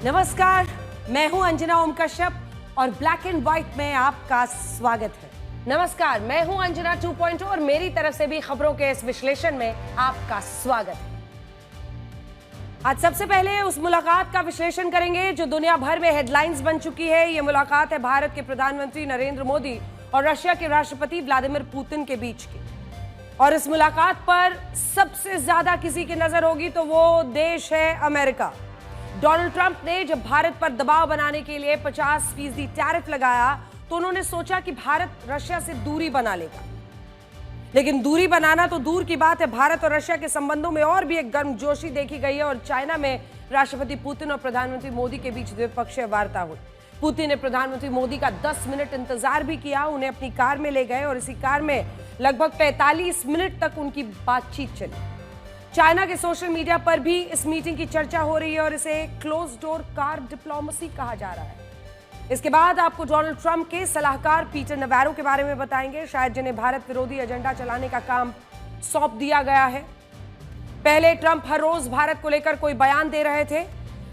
नमस्कार, मैं हूं अंजना ओम कश्यप और ब्लैक एंड व्हाइट में आपका स्वागत है। नमस्कार, मैं हूं अंजना 2.0 और मेरी तरफ से भी खबरों के इस विश्लेषण में आपका स्वागत है। आज सबसे पहले उस मुलाकात का विश्लेषण करेंगे जो दुनिया भर में हेडलाइंस बन चुकी है। ये मुलाकात है भारत के प्रधानमंत्री नरेंद्र मोदी और रशिया के राष्ट्रपति व्लादिमीर पुतिन के बीच की। और इस मुलाकात पर सबसे ज्यादा किसी की नजर होगी तो वो देश है अमेरिका। डोनाल्ड ट्रंप ने जब भारत पर दबाव बनाने के लिए 50% टैरिफ लगाया तो उन्होंने सोचा कि भारत रशिया से दूरी बना लेगा, लेकिन दूरी बनाना तो दूर की बात है, भारत और रशिया के संबंधों में और भी एक गर्मजोशी देखी गई है। और चाइना में राष्ट्रपति पुतिन और प्रधानमंत्री मोदी के बीच द्विपक्षीय वार्ता हुई। पुतिन ने प्रधानमंत्री मोदी का 10 मिनट इंतजार भी किया, उन्हें अपनी कार में ले गए और इसी कार में लगभग 45 मिनट तक उनकी बातचीत चली। चाइना के सोशल मीडिया पर भी इस मीटिंग की चर्चा हो रही है और इसे क्लोज डोर कार डिप्लोमेसी कहा जा रहा है। इसके बाद आपको डोनाल्ड ट्रंप के सलाहकार पीटर नवारो के बारे में बताएंगे, शायद जिन्हें भारत विरोधी एजेंडा चलाने का काम सौंप दिया गया है। पहले ट्रंप हर रोज भारत को लेकर कोई बयान दे रहे थे,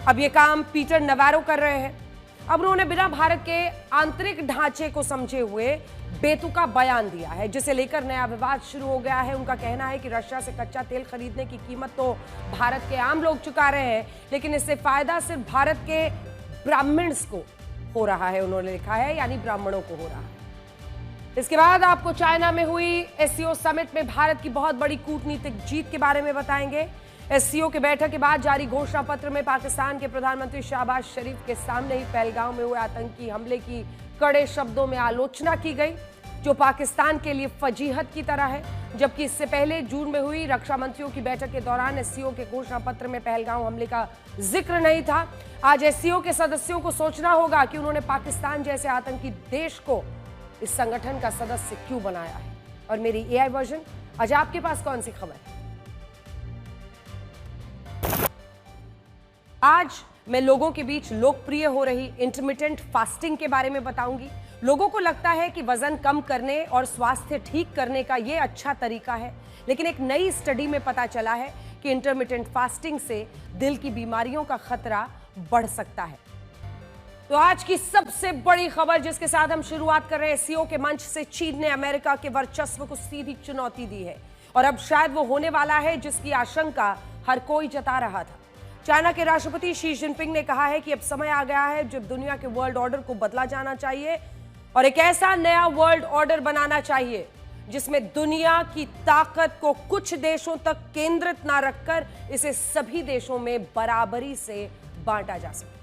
अब यह काम पीटर नवारो कर रहे हैं। अब उन्होंने बिना भारत के आंतरिक ढांचे को समझे हुए बेतुका बयान दिया है, जिसे लेकर नया विवाद शुरू हो गया है। उनका कहना है कि रशिया से कच्चा तेल खरीदने की कीमत तो भारत के आम लोग चुका रहे हैं, लेकिन इससे फायदा सिर्फ भारत के ब्राह्मण्स को हो रहा है, उन्होंने लिखा है, यानी ब्राह्मणों को हो रहा है। इसके बाद आपको चाइना में हुई एससीओ समिट में भारत की बहुत बड़ी कूटनीतिक जीत के बारे में बताएंगे। एससीओ के बैठक के बाद जारी घोषणा पत्र में पाकिस्तान के प्रधानमंत्री शहबाज शरीफ के सामने ही पहलगाम में हुए आतंकी हमले की कड़े शब्दों में आलोचना की गई, जो पाकिस्तान के लिए फजीहत की तरह है। जबकि इससे पहले जून में हुई रक्षा मंत्रियों की बैठक के दौरान एससीओ के घोषणा पत्र में पहलगाम हमले का जिक्र नहीं था। आज एससीओ के सदस्यों को सोचना होगा कि उन्होंने पाकिस्तान जैसे आतंकी देश को इस संगठन का सदस्य क्यों बनाया है। और मेरी एआई वर्जन, आज आपके पास कौन सी खबर है? आज मैं लोगों के बीच लोकप्रिय हो रही इंटरमिटेंट फास्टिंग के बारे में बताऊंगी। लोगों को लगता है कि वजन कम करने और स्वास्थ्य ठीक करने का यह अच्छा तरीका है, लेकिन एक नई स्टडी में पता चला है कि इंटरमिटेंट फास्टिंग से दिल की बीमारियों का खतरा बढ़ सकता है। तो आज की सबसे बड़ी खबर जिसके साथ हम शुरुआत कर रहे हैं, एससीओ के मंच से चीन ने अमेरिका के वर्चस्व को सीधी चुनौती दी है और अब शायद वो होने वाला है जिसकी आशंका हर कोई जता रहा था। चाइना के राष्ट्रपति शी जिनपिंग ने कहा है कि अब समय आ गया है जब दुनिया के वर्ल्ड ऑर्डर को बदला जाना चाहिए और एक ऐसा नया वर्ल्ड ऑर्डर बनाना चाहिए जिसमें दुनिया की ताकत को कुछ देशों तक केंद्रित ना रखकर इसे सभी देशों में बराबरी से बांटा जा सके।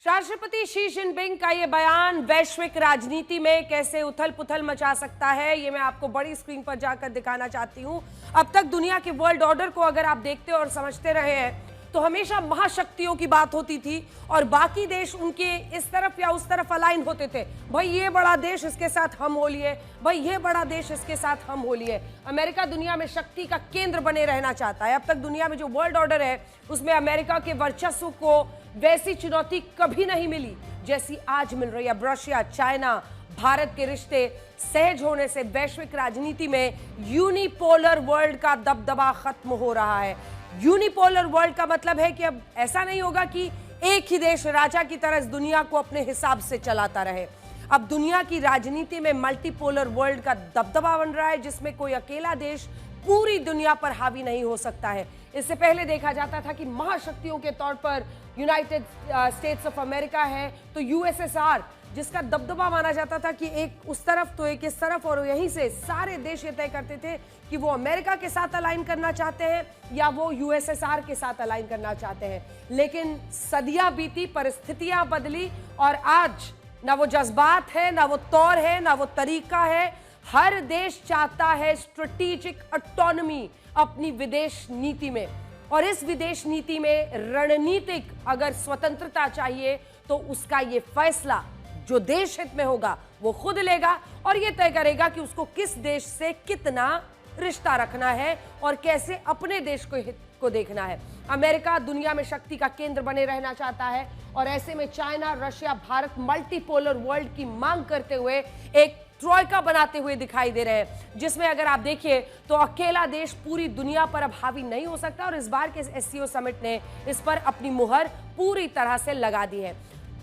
राष्ट्रपति शी जिनपिंग का यह बयान वैश्विक राजनीति में कैसे उथल पुथल मचा सकता है, यह मैं आपको बड़ी स्क्रीन पर जाकर दिखाना चाहती हूं। अब तक दुनिया के वर्ल्ड ऑर्डर को अगर आप देखते और समझते रहे हैं तो हमेशा महाशक्तियों की बात होती थी और बाकी देश उनके इस तरफ या उस तरफ अलाइन होते थे। भाई ये बड़ा देश इसके साथ हम हो लिए, भाई ये बड़ा देश इसके साथ हम हो लिए। अमेरिका दुनिया में शक्ति का केंद्र बने रहना चाहता है। अब तक दुनिया में जो वर्ल्ड ऑर्डर है उसमें अमेरिका के वर्चस्व को वैसी चुनौती कभी नहीं मिली जैसी आज मिल रही है। अब रशिया, चाइना, भारत के रिश्ते सहज होने से वैश्विक राजनीति में यूनिपोलर वर्ल्ड का दबदबा खत्म हो रहा है। यूनिपोलर वर्ल्ड का मतलब है कि अब ऐसा नहीं होगा कि एक ही देश राजा की तरह इस दुनिया को अपने हिसाब से चलाता रहे। अब दुनिया की राजनीति में मल्टीपोलर वर्ल्ड का दबदबा बन रहा है जिसमें कोई अकेला देश पूरी दुनिया पर हावी नहीं हो सकता है। इससे पहले देखा जाता था कि महाशक्तियों के तौर पर यूनाइटेड स्टेट्स ऑफ अमेरिका है तो यूएसएसआर, जिसका दबदबा माना जाता था कि एक उस तरफ तो एक इस तरफ, और यहीं से सारे देश ये तय करते थे कि वो अमेरिका के साथ अलाइन करना चाहते हैं या वो यूएसएसआर के साथ अलाइन करना चाहते हैं। लेकिन सदियां बीती, परिस्थितियां बदली और आज ना वो जज्बात है, ना वो तौर है, ना वो तरीका है। हर देश चाहता है स्ट्रेटेजिक ऑटोनॉमी अपनी विदेश नीति में, और इस विदेश नीति में रणनीतिक अगर स्वतंत्रता चाहिए तो उसका ये फैसला जो देश हित में होगा वो खुद लेगा और ये तय करेगा कि उसको किस देश से कितना रिश्ता रखना है और कैसे अपने देश को हित को देखना है। अमेरिका दुनिया में शक्ति का केंद्र बने रहना चाहता है और ऐसे में China, Russia, Bharat multipolar world की मांग करते हुए एक ट्रॉयका बनाते हुए दिखाई दे रहे हैं, जिसमें अगर आप देखिए तो अकेला देश पूरी दुनिया पर अब हावी नहीं हो सकता और इस बार के एससीओ समिट ने इस पर अपनी मुहर पूरी तरह से लगा दी है।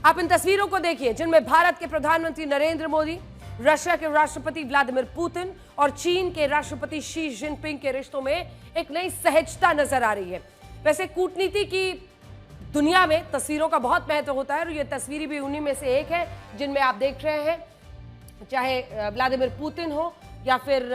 आप इन तस्वीरों को देखिए जिनमें भारत के प्रधानमंत्री नरेंद्र मोदी, रशिया के राष्ट्रपति व्लादिमीर पुतिन और चीन के राष्ट्रपति शी जिनपिंग के रिश्तों में एक नई सहजता नजर आ रही है। वैसे कूटनीति की दुनिया में तस्वीरों का बहुत महत्व होता है और ये तस्वीरें भी उन्हीं में से एक है जिनमें आप देख रहे हैं, चाहे व्लादिमीर पुतिन हो या फिर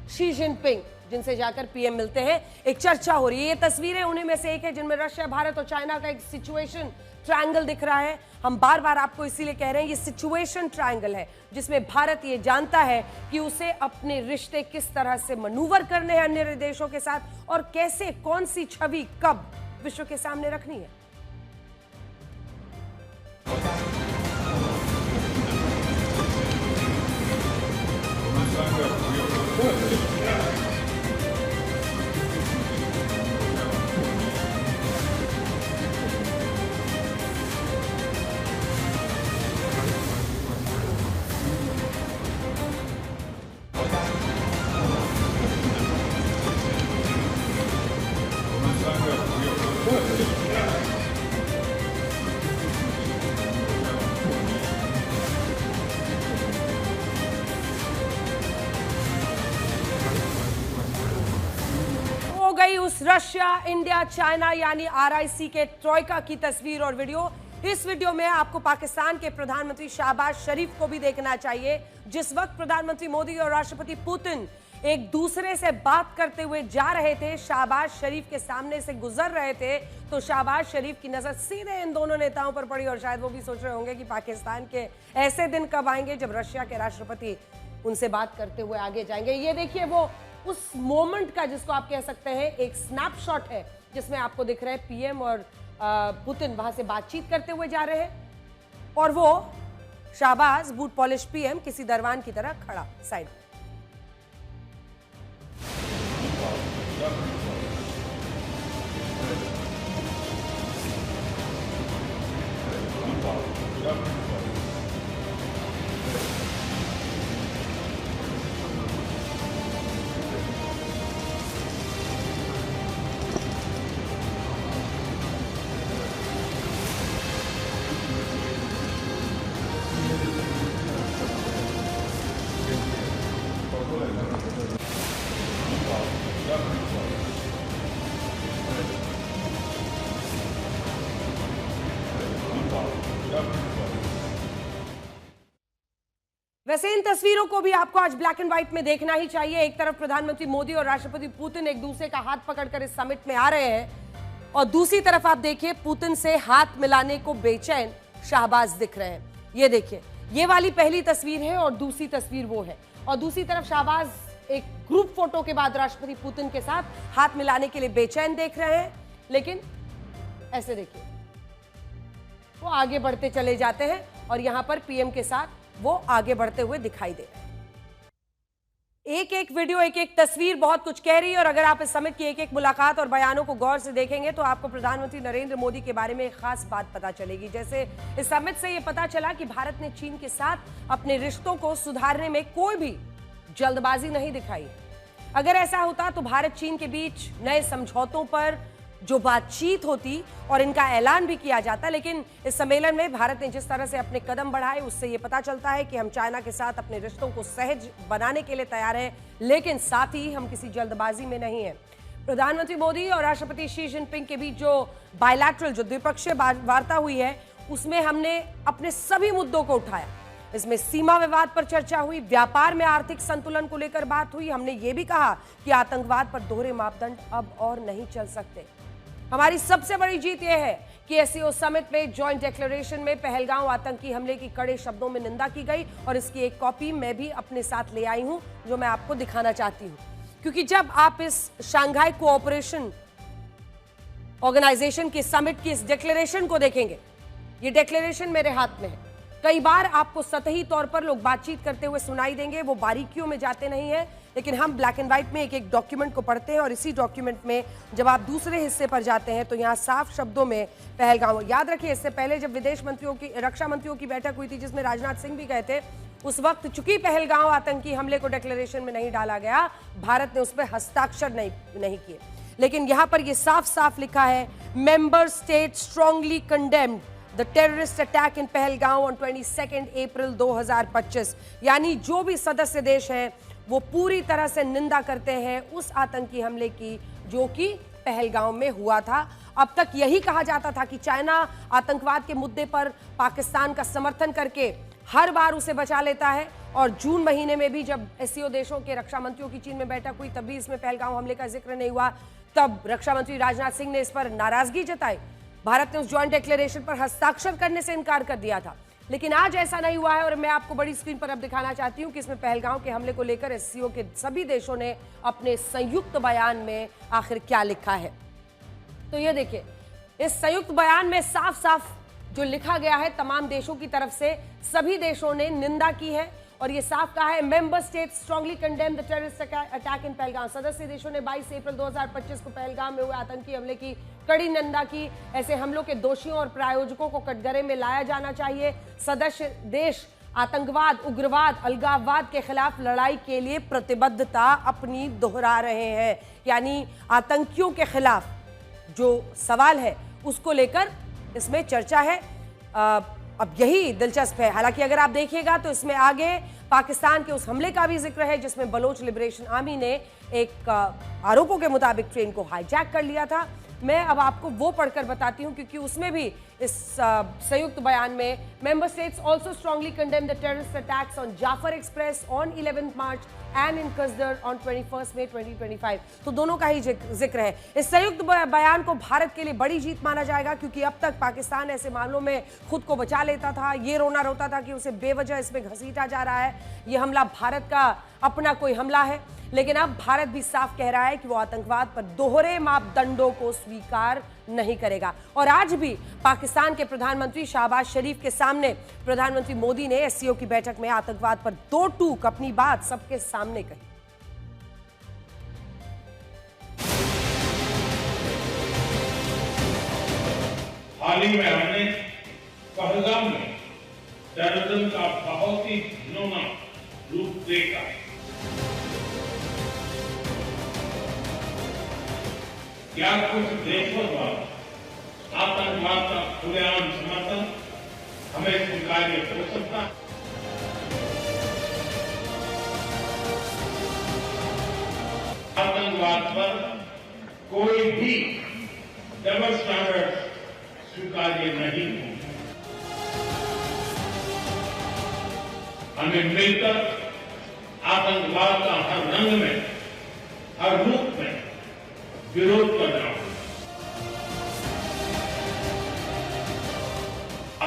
शी जिनपिंग जिनसे जाकर पीएम मिलते हैं, एक चर्चा हो रही है। ये तस्वीरें उन्हीं में से एक है जिनमें रशिया, भारत और चाइना का एक सिचुएशन ट्रायंगल दिख रहा है। हम बार बार आपको इसीलिए कह रहे हैं ये सिचुएशन ट्रायंगल है जिसमें भारत ये जानता है कि उसे अपने रिश्ते किस तरह से मनूवर करने हैं अन्य देशों के साथ और कैसे, कौन सी छवि कब विश्व के सामने रखनी है। गई उस रशिया, इंडिया, चाइना यानी आरआईसी के ट्रॉयका की तस्वीर और वीडियो। इस वीडियो में आपको पाकिस्तान के प्रधानमंत्री शहबाज शरीफ को भी देखना चाहिए। जिस वक्त प्रधानमंत्री मोदी और राष्ट्रपति पुतिन एक दूसरे से बात करते हुए जा रहे थे, शहबाज शरीफ के सामने से गुजर रहे थे, तो शहबाज शरीफ की नजर सीधे इन दोनों नेताओं पर पड़ी और शायद वो भी सोच रहे होंगे कि पाकिस्तान के ऐसे दिन कब आएंगे जब रशिया के राष्ट्रपति उनसे बात करते हुए आगे जाएंगे। ये देखिए वो उस मोमेंट का जिसको आप कह सकते हैं एक स्नैपशॉट है जिसमें आपको दिख रहे हैं पीएम और पुतिन वहां से बातचीत करते हुए जा रहे हैं और वो शाहबाज बूट पॉलिश पीएम किसी दरवान की तरह खड़ा साइड में। वैसे इन तस्वीरों को भी आपको आज ब्लैक एंड व्हाइट में देखना ही चाहिए। एक तरफ प्रधानमंत्री मोदी और राष्ट्रपति पुतिन एक दूसरे का हाथ पकड़कर इस समिट में आ रहे हैं और दूसरी तरफ आप देखिए पुतिन से हाथ मिलाने को बेचैन शाहबाज दिख रहे हैं। ये देखिए, ये वाली पहली तस्वीर है और दूसरी तस्वीर वो है और दूसरी तरफ शाहबाज एक ग्रुप फोटो के बाद राष्ट्रपति पुतिन के साथ हाथ मिलाने के लिए बेचैन देख रहे हैं। लेकिन ऐसे देखिए वो आगे बढ़ते चले जाते हैं और यहां पर पीएम के साथ वो आगे बढ़ते हुए दिखाई दे रहे हैं। एक एक वीडियो, एक एक तस्वीर बहुत कुछ कह रही है और अगर आप इस समिट की एक एक मुलाकात और बयानों को गौर से देखेंगे तो आपको प्रधानमंत्री नरेंद्र मोदी के बारे में एक खास बात पता चलेगी। जैसे इस समिट से ये पता चला कि भारत ने चीन के साथ अपने रिश्तों को सुधारने में कोई भी जल्दबाजी नहीं दिखाई है। अगर ऐसा होता तो भारत चीन के बीच नए समझौतों पर जो बातचीत होती और इनका ऐलान भी किया जाता, लेकिन इस सम्मेलन में भारत ने जिस तरह से अपने कदम बढ़ाए उससे ये पता चलता है कि हम चाइना के साथ अपने रिश्तों को सहज बनाने के लिए तैयार हैं, लेकिन साथ ही हम किसी जल्दबाजी में नहीं हैं। प्रधानमंत्री मोदी और राष्ट्रपति शी जिनपिंग के बीच जो बायलैटरल, जो द्विपक्षीय वार्ता हुई है, उसमें हमने अपने सभी मुद्दों को उठाया। इसमें सीमा विवाद पर चर्चा हुई, व्यापार में आर्थिक संतुलन को लेकर बात हुई। हमने ये भी कहा कि आतंकवाद पर दोहरे मापदंड अब और नहीं चल सकते। हमारी सबसे बड़ी जीत यह है कि एससीओ समिट में जॉइंट डिक्लेरेशन में पहलगांव आतंकी हमले की कड़े शब्दों में निंदा की गई और इसकी एक कॉपी मैं भी अपने साथ ले आई हूं जो मैं आपको दिखाना चाहती हूं। क्योंकि जब आप इस शंघाई कोऑपरेशन ऑर्गेनाइजेशन की समिट की इस डिक्लेरेशन को देखेंगे, ये डिक्लेरेशन मेरे हाथ में है। कई बार आपको सतही तौर पर लोग बातचीत करते हुए सुनाई देंगे, वो बारीकियों में जाते नहीं हैं, लेकिन हम ब्लैक एंड व्हाइट में एक एक डॉक्यूमेंट को पढ़ते हैं और इसी डॉक्यूमेंट में जब आप दूसरे हिस्से पर जाते हैं तो यहाँ साफ शब्दों में पहलगाम। याद रखिए, इससे पहले जब विदेश मंत्रियों की, रक्षा मंत्रियों की बैठक हुई थी जिसमें राजनाथ सिंह भी गए थे, उस वक्त चूंकि पहलगाम आतंकी हमले को डिक्लेरेशन में नहीं डाला गया, भारत ने उस पर हस्ताक्षर नहीं किए। लेकिन यहां पर यह साफ साफ लिखा है, member state strongly condemned the terrorist attack in Pahalgam on 22 अप्रैल 2025। यानी जो भी सदस्य देश हैं वो पूरी तरह से निंदा करते हैं उस आतंकी हमले की जो कि पहलगाम में हुआ था। अब तक यही कहा जाता था कि चाइना आतंकवाद के मुद्दे पर पाकिस्तान का समर्थन करके हर बार उसे बचा लेता है, और जून महीने में भी जब एससीओ देशों के रक्षा मंत्रियों की चीन में बैठक हुई तब भी इसमें पहलगाम हमले का जिक्र नहीं हुआ। तब रक्षा मंत्री राजनाथ सिंह ने इस पर नाराजगी जताई। भारत ने उस ज्वाइंट डिक्लेरेशन पर हस्ताक्षर करने से इनकार कर दिया था। लेकिन आज ऐसा नहीं हुआ है, और मैं आपको बड़ी स्क्रीन पर अब दिखाना चाहती हूं कि इसमें पहलगाम के हमले को लेकर एससीओ के सभी देशों ने अपने संयुक्त बयान में आखिर क्या लिखा है। तो ये देखिए, इस संयुक्त बयान में साफ साफ जो लिखा गया है, तमाम देशों की तरफ से सभी देशों ने निंदा की है, और ये साफ कहा है, member state strongly condemn the terrorist attack in Pahalgam. सदस्य देशों ने 22 अप्रैल 2025 को पहलगाम में हुए आतंकी हमले की कड़ी निंदा की। ऐसे हमलों के दोषियों और प्रायोजकों को कटघरे में लाया जाना चाहिए। सदस्य देश आतंकवाद, उग्रवाद, अलगाववाद के खिलाफ लड़ाई के लिए प्रतिबद्धता अपनी दोहरा रहे हैं। यानी आतंकियों के खिलाफ जो सवाल है उसको लेकर इसमें चर्चा है। अब यही दिलचस्प है। हालांकि अगर आप देखिएगा तो इसमें आगे पाकिस्तान के उस हमले का भी जिक्र है जिसमें बलोच लिबरेशन आर्मी ने एक आरोपों के मुताबिक ट्रेन को हाईजैक कर लिया था। मैं अब आपको वो पढ़कर बताती हूं, क्योंकि उसमें भी इस संयुक्त बयान में member states also strongly condemn the terrorist attacks on Jaffar Express on 11 March and in Khuzdar on 21 May 2025। तो दोनों का ही जिक्र है। इस संयुक्त बयान को भारत के लिए बड़ी जीत माना जाएगा, क्योंकि अब तक पाकिस्तान ऐसे मामलों में खुद को बचा लेता था। ये रोना रोता था कि उसे बेवजह इसमें घसीटा जा रहा है। ये हमला भारत का अपना कोई हमला है, लेकिन अब भारत भी साफ कह रहा है कि वो आतंकवाद पर दोहरे मापदंडों को स्वीकार नहीं करेगा। और आज भी पाकिस्तान के प्रधानमंत्री शहबाज शरीफ के सामने प्रधानमंत्री मोदी ने एससीओ की बैठक में आतंकवाद पर दो टूक अपनी बात सबके सामने कही। हाल ही में हमने पहलगाम में टेररिज्म का बहुत ही घिनौना रूप देखा। क्या कुछ देशों द्वारा आतंकवाद का खुलेआम समर्थन हमें स्वीकार्य हो सकता है? आतंकवाद पर कोई भी डबल स्टैंडर्ड स्वीकार्य नहीं होंगे। हमें मिलकर आतंकवाद का हर रंग में, हर रूप में विरोध करना होगा।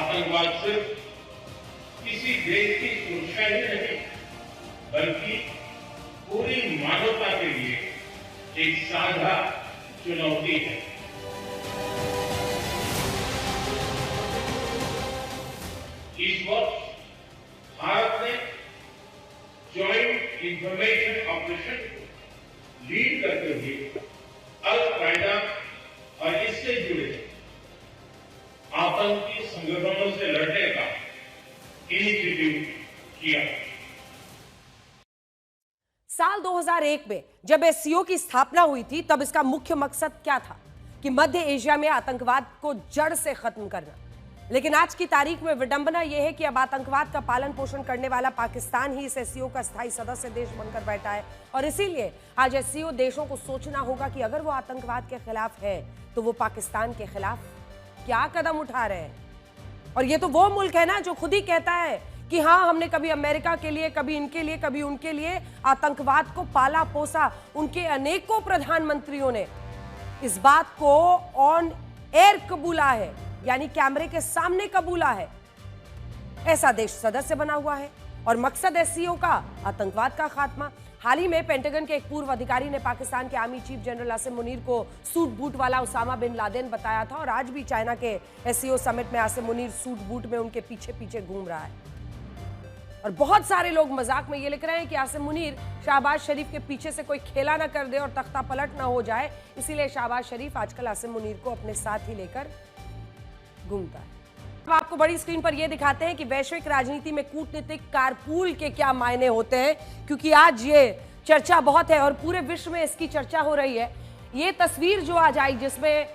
आतंकवाद सिर्फ किसी देश की सुरक्षा ही नहीं, बल्कि पूरी मानवता के लिए एक साझा चुनौती है। इस वर्ष भारत ने जॉइंट इंफॉर्मेशन ऑपरेशन को लीड करते हुए अल-कायदा और इससे जुड़े आतंकी संगठनों से लड़ने का इनिशिएटिव किया। साल 2001 में जब एससीओ की स्थापना हुई थी, तब इसका मुख्य मकसद क्या था कि मध्य एशिया में आतंकवाद को जड़ से खत्म करना। लेकिन आज की तारीख में विडंबना यह है कि अब आतंकवाद का पालन पोषण करने वाला पाकिस्तान ही इस एससीओ का स्थायी सदस्य देश बनकर बैठा है। और इसीलिए आज एससीओ देशों को सोचना होगा कि अगर वो आतंकवाद के खिलाफ है तो वो पाकिस्तान के खिलाफ क्या कदम उठा रहे हैं। और ये तो वो मुल्क है ना जो खुद ही कहता है कि हाँ, हमने कभी अमेरिका के लिए, कभी इनके लिए, कभी उनके लिए आतंकवाद को पाला पोसा। उनके अनेकों प्रधानमंत्रियों ने इस बात को ऑन एयर कबूला है, यानी कैमरे के सामने कबूला है। ऐसा देश सदस्य बना हुआ है और मकसद एससीओ का आतंकवाद का खात्मा। हाल ही में पेंटागन के एक पूर्व अधिकारी ने पाकिस्तान के army chief general Asim Munir को सूट बूट वाला उसामा बिन लादेन बताया था, और आज भी चाइना के एससीओ समिट में आसिम मुनीर सूट बूट में उनके पीछे पीछे घूम रहा है। और बहुत सारे लोग मजाक में ये लिख रहे हैं कि आसिम मुनीर शहबाज शरीफ के पीछे से कोई खेला ना कर दे और तख्ता पलट ना हो जाए, इसीलिए शहबाज शरीफ आजकल आसिम मुनीर को अपने साथ ही लेकर घूमता है। अब आपको बड़ी स्क्रीन पर यह दिखाते हैं कि वैश्विक राजनीति में कूटनीतिक कारपूल के क्या मायने होते हैं, क्योंकि आज ये चर्चा बहुत है और पूरे विश्व में इसकी चर्चा हो रही है। ये तस्वीर जो आज आई, जिसमें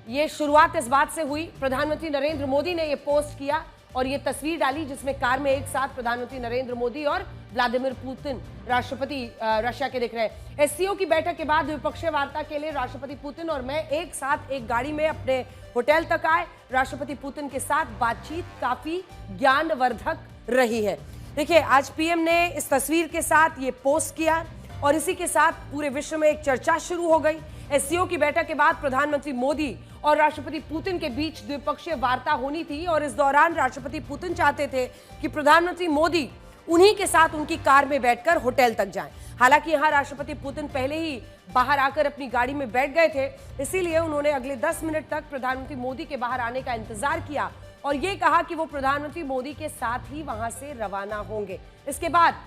ये शुरुआत इस बात से हुई, प्रधानमंत्री नरेंद्र मोदी ने ये पोस्ट किया और ये तस्वीर डाली जिसमें कार में एक साथ प्रधानमंत्री नरेंद्र मोदी और व्लादिमीर पुतिन राष्ट्रपति रशिया के दिख रहे हैं। एससीओ की बैठक के बाद द्विपक्षीय वार्ता के लिए राष्ट्रपति पुतिन और मैं एक साथ एक गाड़ी में अपने होटल तक आए। राष्ट्रपति पुतिन के साथ बातचीत काफी ज्ञानवर्धक रही है। देखिए, आज पीएम ने इस तस्वीर के साथ ये पोस्ट किया और इसी के साथ पूरे विश्व में एक चर्चा शुरू हो गई। एससीओ की बैठक के बाद प्रधानमंत्री मोदी और राष्ट्रपति पुतिन के बीच द्विपक्षीय वार्ता होनी थी और इस दौरान राष्ट्रपति पुतिन चाहते थे कि प्रधानमंत्री मोदी उन्हीं के साथ उनकी कार में बैठकर होटल तक जाएं। हालांकि यहां राष्ट्रपति पुतिन पहले ही बाहर आकर अपनी गाड़ी में बैठ गए थे, इसीलिए उन्होंने अगले 10 मिनट तक प्रधानमंत्री मोदी के बाहर आने का इंतजार किया और ये कहा कि वो प्रधानमंत्री मोदी के साथ ही वहां से रवाना होंगे। इसके बाद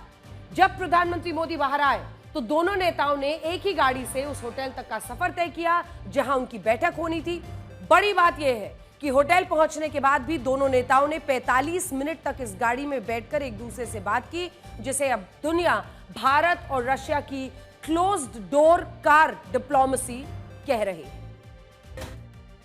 जब प्रधानमंत्री मोदी बाहर आए तो दोनों नेताओं ने एक ही गाड़ी से उस होटल तक का सफर तय किया जहां उनकी बैठक होनी थी। बड़ी बात यह है कि होटल पहुंचने के बाद भी दोनों नेताओं ने 45 मिनट तक इस गाड़ी में बैठकर एक दूसरे से बात की, जिसे अब दुनिया भारत और रशिया की क्लोज्ड डोर कार डिप्लोमेसी कह रही है।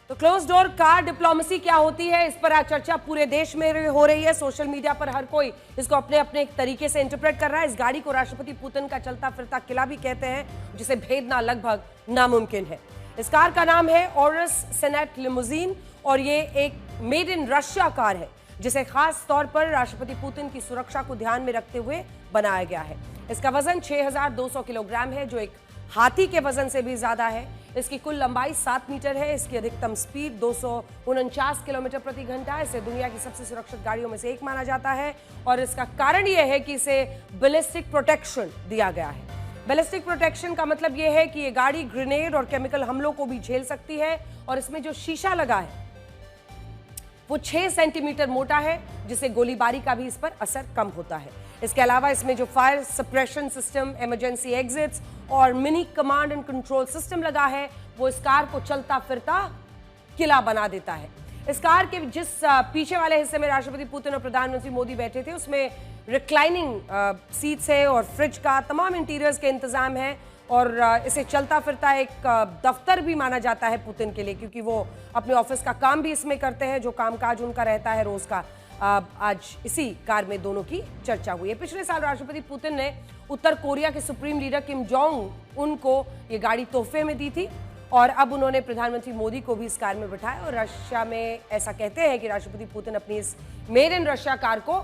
तो क्लोज डोर कार डिप्लोमेसी क्या होती है, इस पर आज चर्चा पूरे देश में हो रही है। सोशल मीडिया पर हर कोई इसको अपने अपने एक तरीके से इंटरप्रेट कर रहा है। इस गाड़ी को राष्ट्रपति पुतिन का चलता फिरता किला भी कहते हैं, जिसे भेदना लगभग नामुमकिन है। इस कार का नाम है ऑरस सेनेट लिमोजीन और ये एक मेड इन रशिया कार है, जिसे खास तौर पर राष्ट्रपति पुतिन की सुरक्षा को ध्यान में रखते हुए बनाया गया है। इसका वजन 6200 किलोग्राम है, जो एक हाथी के वजन से भी ज्यादा है। इसकी कुल लंबाई 7 मीटर है। इसकी अधिकतम स्पीड 249 किलोमीटर प्रति घंटा है। इसे दुनिया की सबसे सुरक्षित गाड़ियों में से एक माना जाता है और इसका कारण यह है कि इसे बैलिस्टिक प्रोटेक्शन दिया गया है। बैलिस्टिक प्रोटेक्शन का मतलब यह है कि ये गाड़ी ग्रेनेड और केमिकल हमलों को भी झेल सकती है और इसमें जो शीशा लगा है वो 6 सेंटीमीटर मोटा है, जिससे गोलीबारी का भी इस पर असर कम होता है। इसके अलावा इसमें जो fire suppression system, emergency exits और mini command and control system लगा है, वो इस कार को चलता फिरता किला बना देता है। इस कार के जिस पीछे वाले हिस्से में राष्ट्रपति पुतिन और प्रधानमंत्री मोदी बैठे थे, उसमें रिक्लाइनिंग सीट्स है और फ्रिज का तमाम इंटीरियर्स के इंतजाम है और इसे चलता फिरता एक दफ्तर भी माना जाता है पुतिन के लिए, क्योंकि वो अपने ऑफिस का काम भी इसमें करते हैं, जो कामकाज उनका रहता है रोज का। आज इसी कार में दोनों की चर्चा हुई है। पिछले साल राष्ट्रपति पुतिन ने उत्तर कोरिया के सुप्रीम लीडर किम जोंग उनको ये गाड़ी तोहफे में दी थी और अब उन्होंने प्रधानमंत्री मोदी को भी इस कार में बिठाया और रशिया में ऐसा कहते हैं कि राष्ट्रपति पुतिन अपनी इस मेड इन रशिया कार को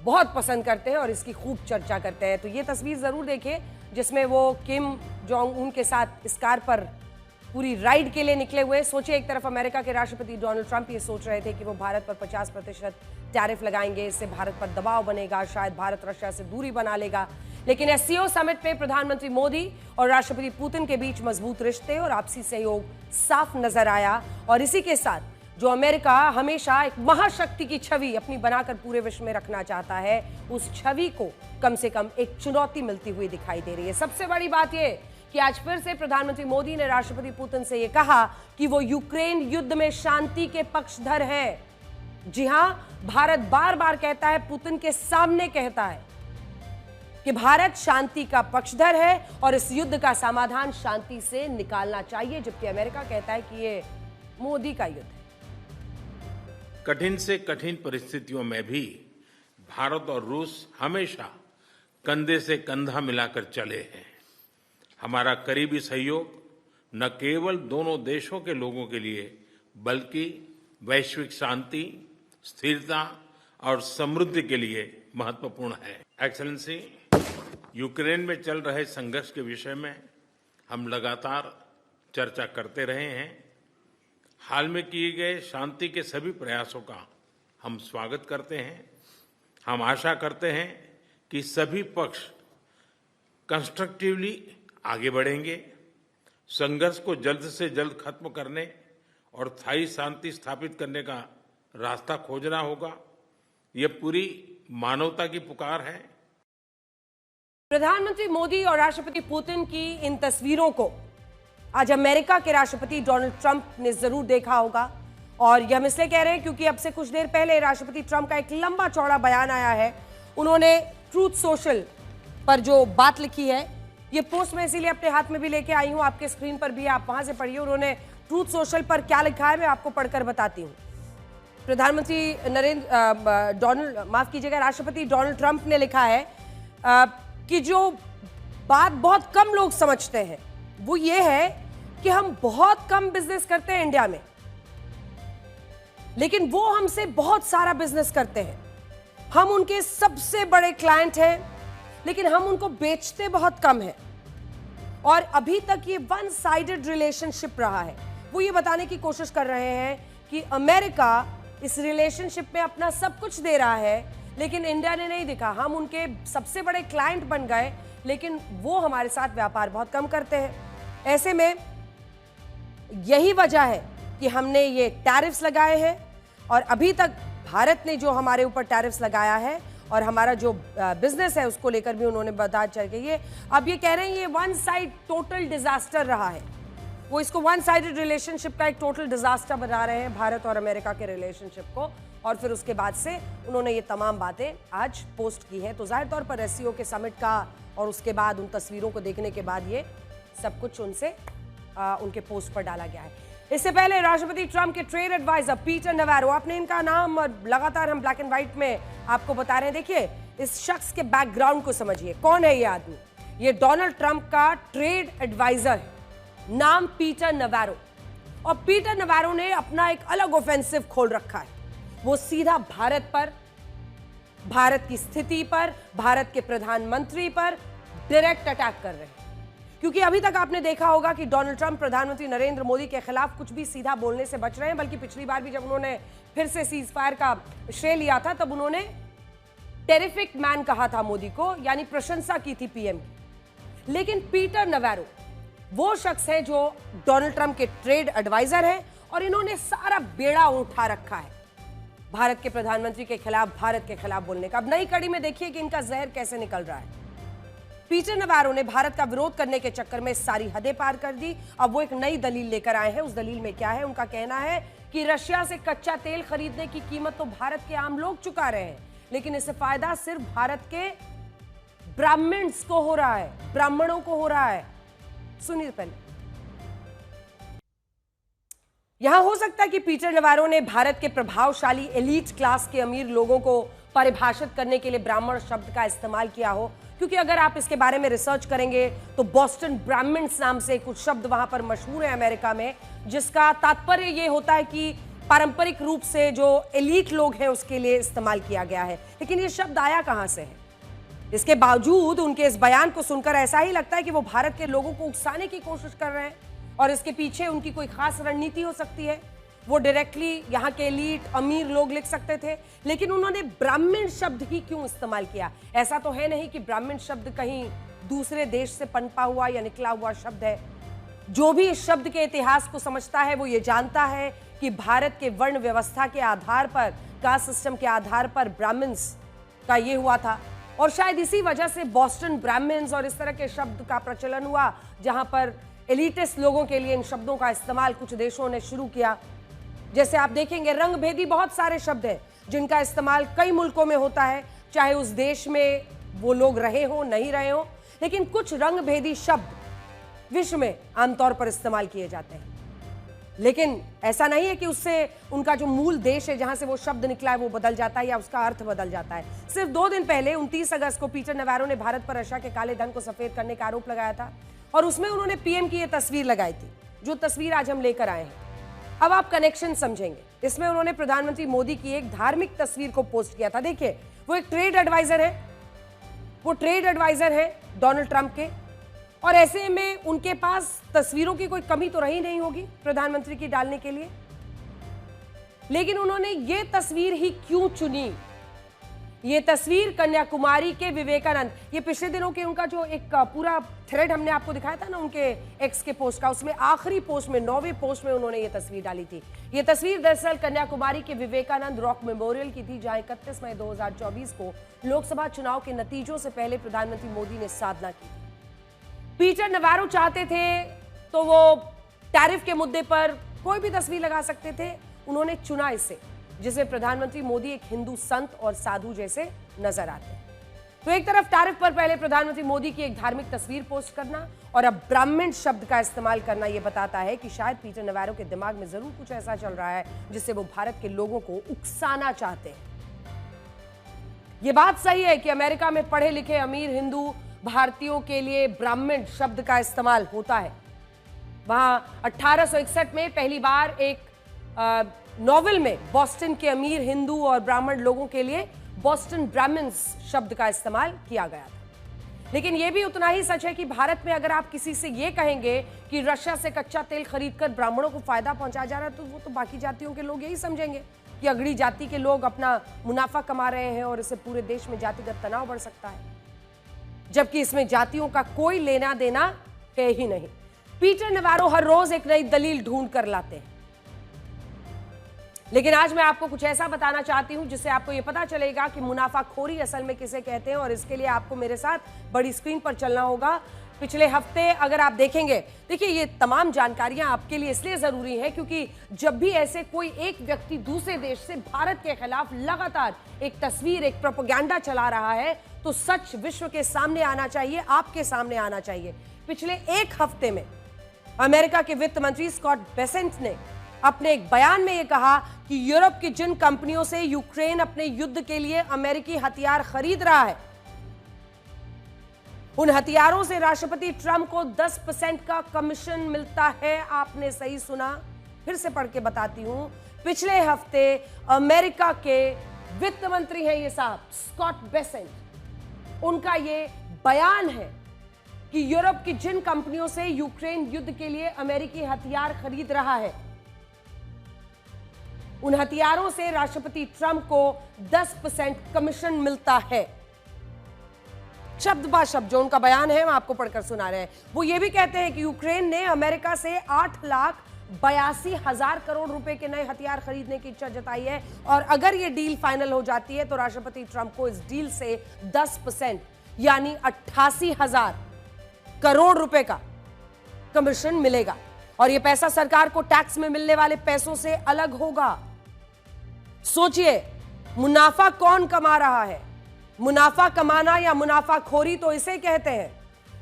बहुत पसंद करते हैं और इसकी खूब चर्चा करते हैं। तो ये तस्वीर जरूर देखें जिसमें वो किम जोंग उन के साथ इस कार पर पूरी राइड के लिए निकले हुए। सोचिए, एक तरफ अमेरिका के राष्ट्रपति डोनाल्ड ट्रंप ये सोच रहे थे कि वो भारत पर 50% टैरिफ लगाएंगे, इससे भारत पर दबाव बनेगा, शायद भारत रशिया से दूरी बना लेगा। लेकिन एससीओ समिट में प्रधानमंत्री मोदी और राष्ट्रपति पुतिन के बीच मजबूत रिश्ते और आपसी सहयोग साफ नजर आया और इसी के साथ जो अमेरिका हमेशा एक महाशक्ति की छवि अपनी बनाकर पूरे विश्व में रखना चाहता है, उस छवि को कम से कम एक चुनौती मिलती हुई दिखाई दे रही है। सबसे बड़ी बात यह कि आज फिर से प्रधानमंत्री मोदी ने राष्ट्रपति पुतिन से यह कहा कि वो यूक्रेन युद्ध में शांति के पक्षधर है। जी हां, भारत बार बार कहता है, पुतिन के सामने कहता है कि भारत शांति का पक्षधर है और इस युद्ध का समाधान शांति से निकालना चाहिए, जबकि अमेरिका कहता है कि ये मोदी का युद्ध है। कठिन से कठिन परिस्थितियों में भी भारत और रूस हमेशा कंधे से कंधा मिलाकर चले हैं। हमारा करीबी सहयोग न केवल दोनों देशों के लोगों के लिए बल्कि वैश्विक शांति, स्थिरता और समृद्धि के लिए महत्वपूर्ण है। एक्सेलेंसी, यूक्रेन में चल रहे संघर्ष के विषय में हम लगातार चर्चा करते रहे हैं। हाल में किए गए शांति के सभी प्रयासों का हम स्वागत करते हैं। हम आशा करते हैं कि सभी पक्ष कंस्ट्रक्टिवली आगे बढ़ेंगे। संघर्ष को जल्द से जल्द खत्म करने और स्थायी शांति स्थापित करने का रास्ता खोजना होगा। यह पूरी मानवता की पुकार है। प्रधानमंत्री मोदी और राष्ट्रपति पुतिन की इन तस्वीरों को आज अमेरिका के राष्ट्रपति डोनाल्ड ट्रंप ने जरूर देखा होगा और ये हम इसलिए कह रहे हैं क्योंकि अब से कुछ देर पहले राष्ट्रपति ट्रंप का एक लंबा चौड़ा बयान आया है। उन्होंने ट्रूथ सोशल पर जो बात लिखी है, ये पोस्ट मैं इसीलिए अपने हाथ में भी लेके आई हूं, आपके स्क्रीन पर भी, आप वहां से पढ़िए। उन्होंने ट्रूथ सोशल पर क्या लिखा है मैं आपको पढ़कर बताती हूं। प्रधानमंत्री राष्ट्रपति डोनाल्ड ट्रंप ने लिखा है कि जो बात बहुत कम लोग समझते हैं वो ये है कि हम बहुत कम बिजनेस करते हैं इंडिया में, लेकिन वो हमसे बहुत सारा बिजनेस करते हैं। हम उनके सबसे बड़े क्लाइंट हैं, लेकिन हम उनको बेचते बहुत कम हैं। और अभी तक ये वन साइडेड रिलेशनशिप रहा है। वो ये बताने की कोशिश कर रहे हैं कि अमेरिका इस रिलेशनशिप में अपना सब कुछ दे रहा है, लेकिन इंडिया ने नहीं दिखा। हम उनके सबसे बड़े क्लाइंट बन गए, लेकिन वो हमारे साथ व्यापार बहुत कम करते हैं। ऐसे में यही वजह है कि हमने ये टैरिफ्स लगाए हैं, और अभी तक भारत ने जो हमारे ऊपर टैरिफ्स लगाया है और हमारा जो बिजनेस है उसको लेकर भी उन्होंने बता चल के ये अब ये कह रहे हैं ये वन साइड टोटल डिजास्टर रहा है। वो इसको वन साइडेड रिलेशनशिप का एक टोटल डिजास्टर बना रहे हैं, भारत और अमेरिका के रिलेशनशिप को। और फिर उसके बाद से उन्होंने ये तमाम बातें आज पोस्ट की हैं। तो जाहिर तौर पर एससीओ के समिट का और उसके बाद उन तस्वीरों को देखने के बाद ये सब कुछ उनसे उनके पोस्ट पर डाला गया है। इससे पहले राष्ट्रपति ट्रंप के ट्रेड एडवाइजर पीटर नवारो, आपने इनका नाम लगातार हम ब्लैक एंड व्हाइट में आपको बता रहे हैं। देखिए इस शख्स के बैकग्राउंड को समझिए, कौन है ये आदमी। ये डोनाल्ड ट्रंप का ट्रेड एडवाइजर है, नाम पीटर नवारो। और पीटर नवारो ने अपना एक अलग ऑफेंसिव खोल रखा है। वो सीधा भारत पर, भारत की स्थिति पर, भारत के प्रधानमंत्री पर डायरेक्ट अटैक कर रहे हैं। क्योंकि अभी तक आपने देखा होगा कि डोनाल्ड ट्रंप प्रधानमंत्री नरेंद्र मोदी के खिलाफ कुछ भी सीधा बोलने से बच रहे हैं, बल्कि पिछली बार भी जब उन्होंने फिर से सीज फायर का श्रेय लिया था तब उन्होंने टेरिफिक मैन कहा था मोदी को, यानी प्रशंसा की थी पीएम की। लेकिन पीटर नवारो वो शख्स है जो डोनाल्ड ट्रंप के ट्रेड एडवाइजर है, और इन्होंने सारा बेड़ा उठा रखा है भारत के प्रधानमंत्री के खिलाफ, भारत के खिलाफ बोलने का। अब नई कड़ी में देखिए कि इनका जहर कैसे निकल रहा है। पीटर नवारो ने भारत का विरोध करने के चक्कर में सारी हदें पार कर दी। अब वो एक नई दलील लेकर आए हैं। उस दलील में क्या है? उनका कहना है कि रशिया से कच्चा तेल खरीदने की कीमत तो भारत के आम लोग चुका रहे हैं, लेकिन इससे फायदा सिर्फ भारत के ब्राह्मण्स को हो रहा है, ब्राह्मणों को हो रहा है। सुनिए पहले। यहां हो सकता है कि पीटर नवारो ने भारत के प्रभावशाली एलीट क्लास के अमीर लोगों को परिभाषित करने के लिए ब्राह्मण शब्द का इस्तेमाल किया हो, क्योंकि अगर आप इसके बारे में रिसर्च करेंगे तो बॉस्टन ब्राह्मण्स नाम से कुछ शब्द वहां पर मशहूर है अमेरिका में, जिसका तात्पर्य यह होता है कि पारंपरिक रूप से जो एलीट लोग हैं उसके लिए इस्तेमाल किया गया है। लेकिन ये शब्द आया कहां से है? इसके बावजूद उनके इस बयान को सुनकर ऐसा ही लगता है कि वो भारत के लोगों को उकसाने की कोशिश कर रहे हैं, और इसके पीछे उनकी कोई खास रणनीति हो सकती है। वो डायरेक्टली यहाँ के एलीट अमीर लोग लिख सकते थे, लेकिन उन्होंने ब्राह्मण शब्द ही क्यों इस्तेमाल किया? ऐसा तो है नहीं कि ब्राह्मण शब्द कहीं दूसरे देश से पनपा हुआ या निकला हुआ शब्द है। जो भी इस शब्द के इतिहास को समझता है वो ये जानता है कि भारत के वर्ण व्यवस्था के आधार पर, कास्ट सिस्टम के आधार पर ब्राह्मण्स का ये हुआ था, और शायद इसी वजह से बॉस्टन ब्राह्मण्स और इस तरह के शब्द का प्रचलन हुआ, जहां पर एलिटिस्ट लोगों के लिए इन शब्दों का इस्तेमाल कुछ देशों ने शुरू किया। जैसे आप देखेंगे रंगभेदी बहुत सारे शब्द हैं जिनका इस्तेमाल कई मुल्कों में होता है, चाहे उस देश में वो लोग रहे हो नहीं रहे हो, लेकिन कुछ रंगभेदी शब्द विश्व में आमतौर पर इस्तेमाल किए जाते हैं। लेकिन ऐसा नहीं है कि उससे उनका जो मूल देश है जहां से वो शब्द निकला है वो बदल जाता है या उसका अर्थ बदल जाता है। सिर्फ 2 दिन पहले 29 अगस्त को पीटर नवारो ने भारत पर रशिया के काले धन को सफेद करने का आरोप लगाया था, और उसमें उन्होंने पीएम की ये तस्वीर लगाई थी, जो तस्वीर आज हम लेकर आए हैं। अब आप कनेक्शन समझेंगे। इसमें उन्होंने प्रधानमंत्री मोदी की एक धार्मिक तस्वीर को पोस्ट किया था। देखिए वो एक ट्रेड एडवाइजर है, वो ट्रेड एडवाइजर है डोनाल्ड ट्रंप के, और ऐसे में उनके पास तस्वीरों की कोई कमी तो रही नहीं होगी प्रधानमंत्री की डालने के लिए, लेकिन उन्होंने ये तस्वीर ही क्यों चुनी? ये तस्वीर कन्याकुमारी के विवेकानंद, ये पिछले दिनों के उनका जो एक पूरा थ्रेड हमने आपको दिखाया था ना उनके एक्स के पोस्ट का, उसमें आखिरी पोस्ट में 9वें पोस्ट में उन्होंने ये तस्वीर डाली थी। ये तस्वीर दरअसल कन्याकुमारी के विवेकानंद रॉक मेमोरियल की थी, जहां 31 मई 2024 को लोकसभा चुनाव के नतीजों से पहले प्रधानमंत्री मोदी ने साधना की। पीटर नवारो चाहते थे तो वो टैरिफ के मुद्दे पर कोई भी तस्वीर लगा सकते थे। उन्होंने चुना इसे, जिसमें प्रधानमंत्री मोदी एक हिंदू संत और साधु जैसे नजर आते हैं। तो एक तरफ टैरिफ पर पहले प्रधानमंत्री मोदी की एक धार्मिक तस्वीर पोस्ट करना और अब ब्राह्मण शब्द का इस्तेमाल करना यह बताता है कि शायद पीटर नवारो के दिमाग में जरूर कुछ ऐसा चल रहा है जिससे वो भारत के लोगों को उकसाना चाहते हैं। यह बात सही है कि अमेरिका में पढ़े लिखे अमीर हिंदू भारतीयों के लिए ब्राह्मण शब्द का इस्तेमाल होता है। वहां 1861 में पहली बार एक नॉवेल में बॉस्टन के अमीर हिंदू और ब्राह्मण लोगों के लिए बॉस्टन ब्राह्मण्स शब्द का इस्तेमाल किया गया था। लेकिन यह भी उतना ही सच है कि भारत में अगर आप किसी से यह कहेंगे कि रशिया से कच्चा तेल खरीदकर ब्राह्मणों को फायदा पहुंचाया जा रहा है, तो वो तो बाकी जातियों के लोग यही समझेंगे कि अगड़ी जाति के लोग अपना मुनाफा कमा रहे हैं और इससे पूरे देश में जातिगत तनाव बढ़ सकता है, जबकि इसमें जातियों का कोई लेना देना है ही नहीं। पीटर नवारो हर रोज एक नई दलील ढूंढ कर लाते हैं, लेकिन आज मैं आपको कुछ ऐसा बताना चाहती हूं जिससे आपको यह पता चलेगा कि मुनाफाखोरी असल में किसे कहते हैं। और इसके लिए आपको मेरे साथ बड़ी स्क्रीन पर चलना होगा। पिछले हफ्ते अगर आप देखेंगे, देखिए ये तमाम जानकारियां आपके लिए इसलिए जरूरी है क्योंकि जब भी ऐसे कोई एक व्यक्ति दूसरे देश से भारत के खिलाफ लगातार एक तस्वीर, एक प्रोपेगेंडा चला रहा है, तो सच विश्व के सामने आना चाहिए, आपके सामने आना चाहिए। पिछले एक हफ्ते में अमेरिका के वित्त मंत्री स्कॉट बेसेंट ने अपने एक बयान में यह कहा कि यूरोप की जिन कंपनियों से यूक्रेन अपने युद्ध के लिए अमेरिकी हथियार खरीद रहा है, उन हथियारों से राष्ट्रपति ट्रंप को 10% का कमीशन मिलता है। आपने सही सुना, फिर से पढ़ के बताती हूं। पिछले हफ्ते अमेरिका के वित्त मंत्री हैं ये साहब स्कॉट बेसेंट, उनका ये बयान है कि यूरोप की जिन कंपनियों से यूक्रेन युद्ध के लिए अमेरिकी हथियार खरीद रहा है, उन हथियारों से राष्ट्रपति ट्रंप को 10% कमीशन मिलता है। शब्द बा शब्द जो उनका बयान है, हम आपको पढ़कर सुना रहे हैं। वो ये भी कहते हैं कि यूक्रेन ने अमेरिका से 8,82,000 करोड़ रुपए के नए हथियार खरीदने की इच्छा जताई है और अगर ये डील फाइनल हो जाती है तो राष्ट्रपति ट्रंप को इस डील से 10% यानी 88,000 करोड़ रुपए का कमीशन मिलेगा और यह पैसा सरकार को टैक्स में मिलने वाले पैसों से अलग होगा। सोचिए, मुनाफा कौन कमा रहा है? मुनाफा कमाना या मुनाफाखोरी तो इसे कहते हैं।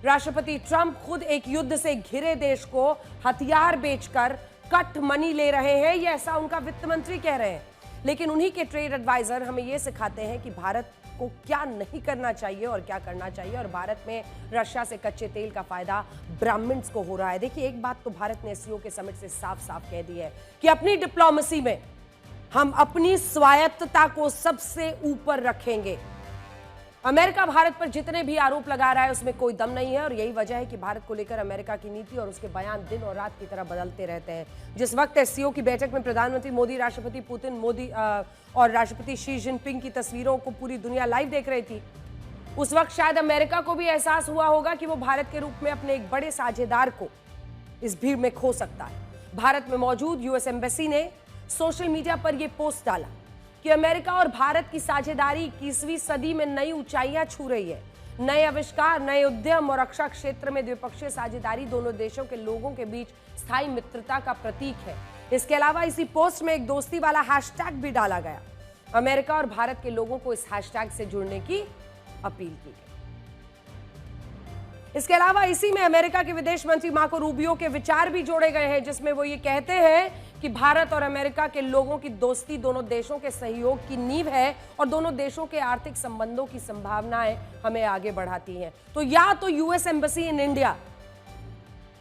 राष्ट्रपति ट्रंप खुद एक युद्ध से घिरे देश को हथियार बेचकर कट मनी ले रहे हैं, यह ऐसा उनका वित्त मंत्री कह रहे हैं। लेकिन उन्हीं के ट्रेड एडवाइजर हमें यह सिखाते हैं कि भारत को क्या नहीं करना चाहिए और क्या करना चाहिए, और भारत में रशिया से कच्चे तेल का फायदा ब्राह्मण्स को हो रहा है। देखिए, एक बात तो भारत ने एससीओ के समिट से साफ साफ कह दी है कि अपनी डिप्लोमेसी में हम अपनी स्वायत्तता को सबसे ऊपर रखेंगे। अमेरिका भारत पर जितने भी आरोप लगा रहा है उसमें कोई दम नहीं है और यही वजह है कि भारत को लेकर अमेरिका की नीति और उसके बयान दिन और रात की तरह बदलते रहते हैं। जिस वक्त एससीओ की बैठक में प्रधानमंत्री मोदी, राष्ट्रपति पुतिन मोदी और राष्ट्रपति शी जिनपिंग की तस्वीरों को पूरी दुनिया लाइव देख रही थी, उस वक्त शायद अमेरिका को भी एहसास हुआ होगा कि वो भारत के रूप में अपने एक बड़े साझेदार को इस भीड़ में खो सकता है। भारत में मौजूद यूएस एम्बेसी ने सोशल मीडिया पर यह पोस्ट डाला कि अमेरिका और भारत की साझेदारी 21वीं सदी में नई ऊंचाइयां छू रही है। नए आविष्कार, नए उद्यम और रक्षा क्षेत्र में द्विपक्षीय साझेदारी दोनों देशों के लोगों के बीच स्थायी मित्रता का प्रतीक है। इसके अलावा इसी पोस्ट में एक दोस्ती वाला हैशटैग भी डाला गया। अमेरिका और भारत के लोगों को इस हैशटैग से जुड़ने की अपील की गई। इसके अलावा इसी में अमेरिका के विदेश मंत्री मार्को रूबियो के विचार भी जोड़े गए हैं, जिसमें वो ये कहते हैं कि भारत और अमेरिका के लोगों की दोस्ती दोनों देशों के सहयोग की नींव है और दोनों देशों के आर्थिक संबंधों की संभावनाएं हमें आगे बढ़ाती हैं। तो या तो यूएस एम्बेसी इन इंडिया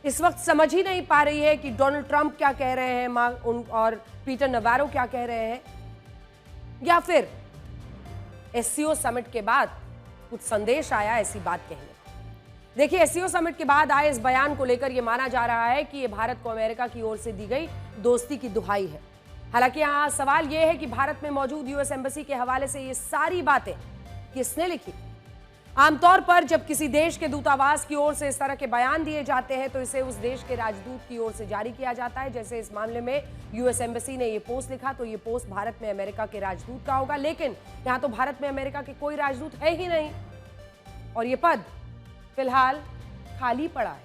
इस वक्त समझ ही नहीं पा रही है कि डोनाल्ड ट्रंप क्या कह रहे हैं और पीटर नवारो क्या कह रहे हैं, या फिर एससीओ समिट के बाद कुछ संदेश आया ऐसी बात कहने। देखिए, एससीओ समिट के बाद आए इस बयान को लेकर यह माना जा रहा है कि यह भारत को अमेरिका की ओर से दी गई दोस्ती की दुहाई है। हालांकि यहां सवाल यह है कि भारत में मौजूद यूएस एम्बेसी के हवाले से ये सारी बातें किसने लिखी। आमतौर पर जब किसी देश के दूतावास की ओर से इस तरह के बयान दिए जाते हैं तो इसे उस देश के राजदूत की ओर से जारी किया जाता है। जैसे इस मामले में यूएस एम्बेसी ने ये पोस्ट लिखा तो ये पोस्ट भारत में अमेरिका के राजदूत का होगा, लेकिन यहां तो भारत में अमेरिका के कोई राजदूत है ही नहीं और ये पद फिलहाल खाली पड़ा है।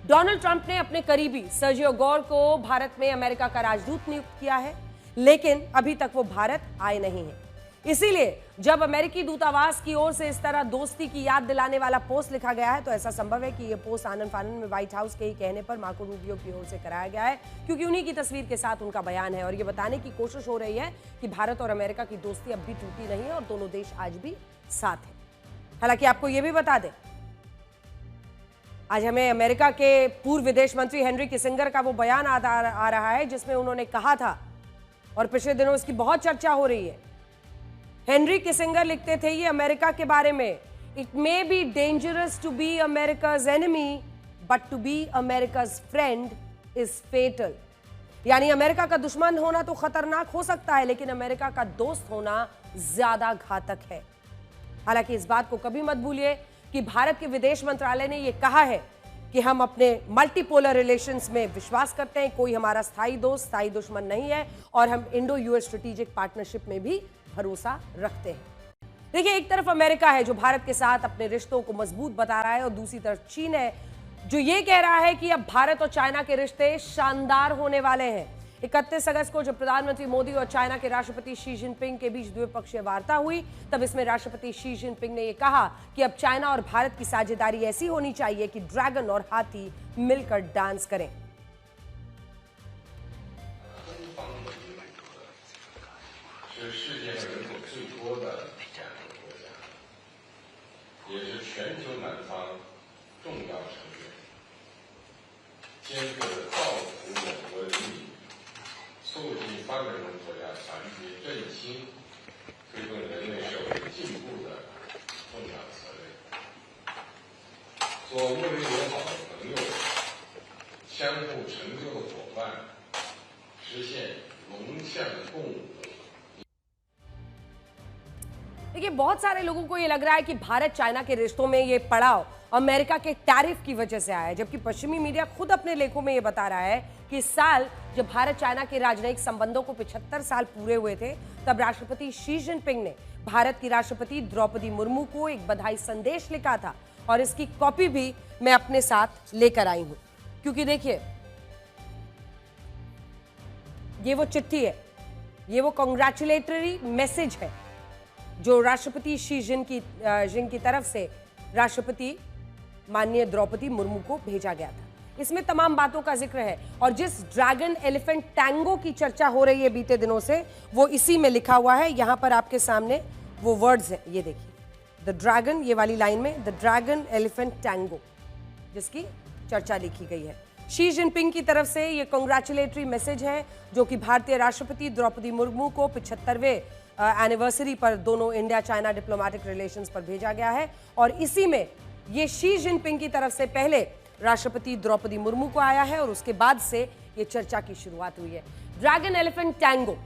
डोनाल्ड ट्रंप ने अपने करीबी सर्जियो गोर को भारत में अमेरिका का राजदूत नियुक्त किया है, लेकिन अभी तक वो भारत आए नहीं हैं। इसीलिए जब अमेरिकी दूतावास की ओर से इस तरह दोस्ती की याद दिलाने वाला पोस्ट लिखा गया है, तो ऐसा संभव है कि यह पोस्ट आनन फानन में व्हाइट हाउस के ही कहने पर मार्को रूबियो की ओर से कराया गया है, क्योंकि उन्हीं की तस्वीर के साथ उनका बयान है और यह बताने की कोशिश हो रही है कि भारत और अमेरिका की दोस्ती अब भी टूटी नहीं है और दोनों देश आज भी साथ हैं। हालांकि आपको यह भी बता दें, आज हमें अमेरिका के पूर्व विदेश मंत्री हेनरी किसिंगर का वो बयान आ रहा है जिसमें उन्होंने कहा था, और पिछले दिनों इसकी बहुत चर्चा हो रही है। हेनरी किसिंगर लिखते थे ये अमेरिका के बारे में, it may be dangerous to be America's enemy but to be America's friend is fatal. यानी अमेरिका का दुश्मन होना तो खतरनाक हो सकता है, लेकिन अमेरिका का दोस्त होना ज्यादा घातक है। हालांकि इस बात को कभी मत भूलिए कि भारत के विदेश मंत्रालय ने यह कहा है कि हम अपने मल्टीपोलर रिलेशंस में विश्वास करते हैं, कोई हमारा स्थायी दोस्त स्थायी दुश्मन नहीं है, और हम इंडो यूएस स्ट्रेटेजिक पार्टनरशिप में भी भरोसा रखते हैं। देखिए, एक तरफ अमेरिका है जो भारत के साथ अपने रिश्तों को मजबूत बता रहा है, और दूसरी तरफ चीन है जो ये कह रहा है कि अब भारत और चाइना के रिश्ते शानदार होने वाले हैं। 31 अगस्त को जब प्रधानमंत्री मोदी और चाइना के राष्ट्रपति शी जिनपिंग के बीच द्विपक्षीय वार्ता हुई, तब इसमें राष्ट्रपति शी जिनपिंग ने यह कहा कि अब चाइना और भारत की साझेदारी ऐसी होनी चाहिए कि ड्रैगन और हाथी मिलकर डांस करें। देखिए, बहुत सारे लोगों को ये लग रहा है कि भारत चाइना के रिश्तों में ये पड़ाव अमेरिका के टैरिफ की वजह से आया है, जबकि पश्चिमी मीडिया खुद अपने लेखों में ये बता रहा है कि इस साल जब भारत चाइना के राजनयिक संबंधों को 75 साल पूरे हुए थे, तब राष्ट्रपति शी जिनपिंग ने भारत की राष्ट्रपति द्रौपदी मुर्मू को एक बधाई संदेश लिखा था, और इसकी कॉपी भी मैं अपने साथ लेकर आई हूं। क्योंकि देखिए, ये वो चिट्ठी है, ये वो कांग्रेचुलेटरी मैसेज है जो राष्ट्रपति शी जिन की तरफ से राष्ट्रपति माननीय द्रौपदी मुर्मू को भेजा गया था। इसमें तमाम बातों का जिक्र है, और जिस ड्रैगन एलिफेंट टैंगो की चर्चा हो रही है बीते दिनों से, वो इसी में लिखा हुआ है। यहां पर आपके सामने वो वर्ड्स हैं, ये देखिए, द ड्रैगन, ये वाली लाइन में द ड्रैगन एलिफेंट टैंगो, जिसकी चर्चा लिखी गई है। शी जिनपिंग की तरफ से ये कांग्रेचुलेटरी मैसेज है जो कि भारतीय राष्ट्रपति द्रौपदी मुर्मू को 75वें एनिवर्सरी पर दोनों इंडिया चाइना डिप्लोमेटिक रिलेशंस पर भेजा गया है, और इसी में ये शी जिनपिंग की तरफ से पहले राष्ट्रपति द्रौपदी मुर्मू को आया है, और उसके बाद से ये चर्चा की शुरुआत हुई है। ड्रैगन एलिफेंट टैंगो,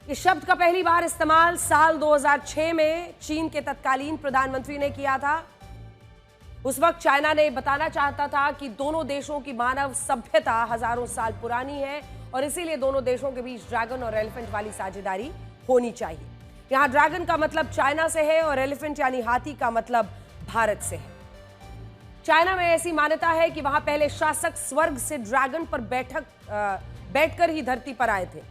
इस शब्द का पहली बार इस्तेमाल साल 2006 में चीन के तत्कालीन प्रधानमंत्री ने किया था। उस वक्त चाइना ने बताना चाहता था कि दोनों देशों की मानव सभ्यता हजारों साल पुरानी है, और इसीलिए दोनों देशों के बीच ड्रैगन और एलिफेंट वाली साझेदारी होनी चाहिए। यहां ड्रैगन का मतलब चाइना से है और एलिफेंट यानी हाथी का मतलब भारत से है। चाइना में ऐसी मान्यता है कि वहां पहले शासक स्वर्ग से ड्रैगन पर बैठकर ही धरती पर आए थे,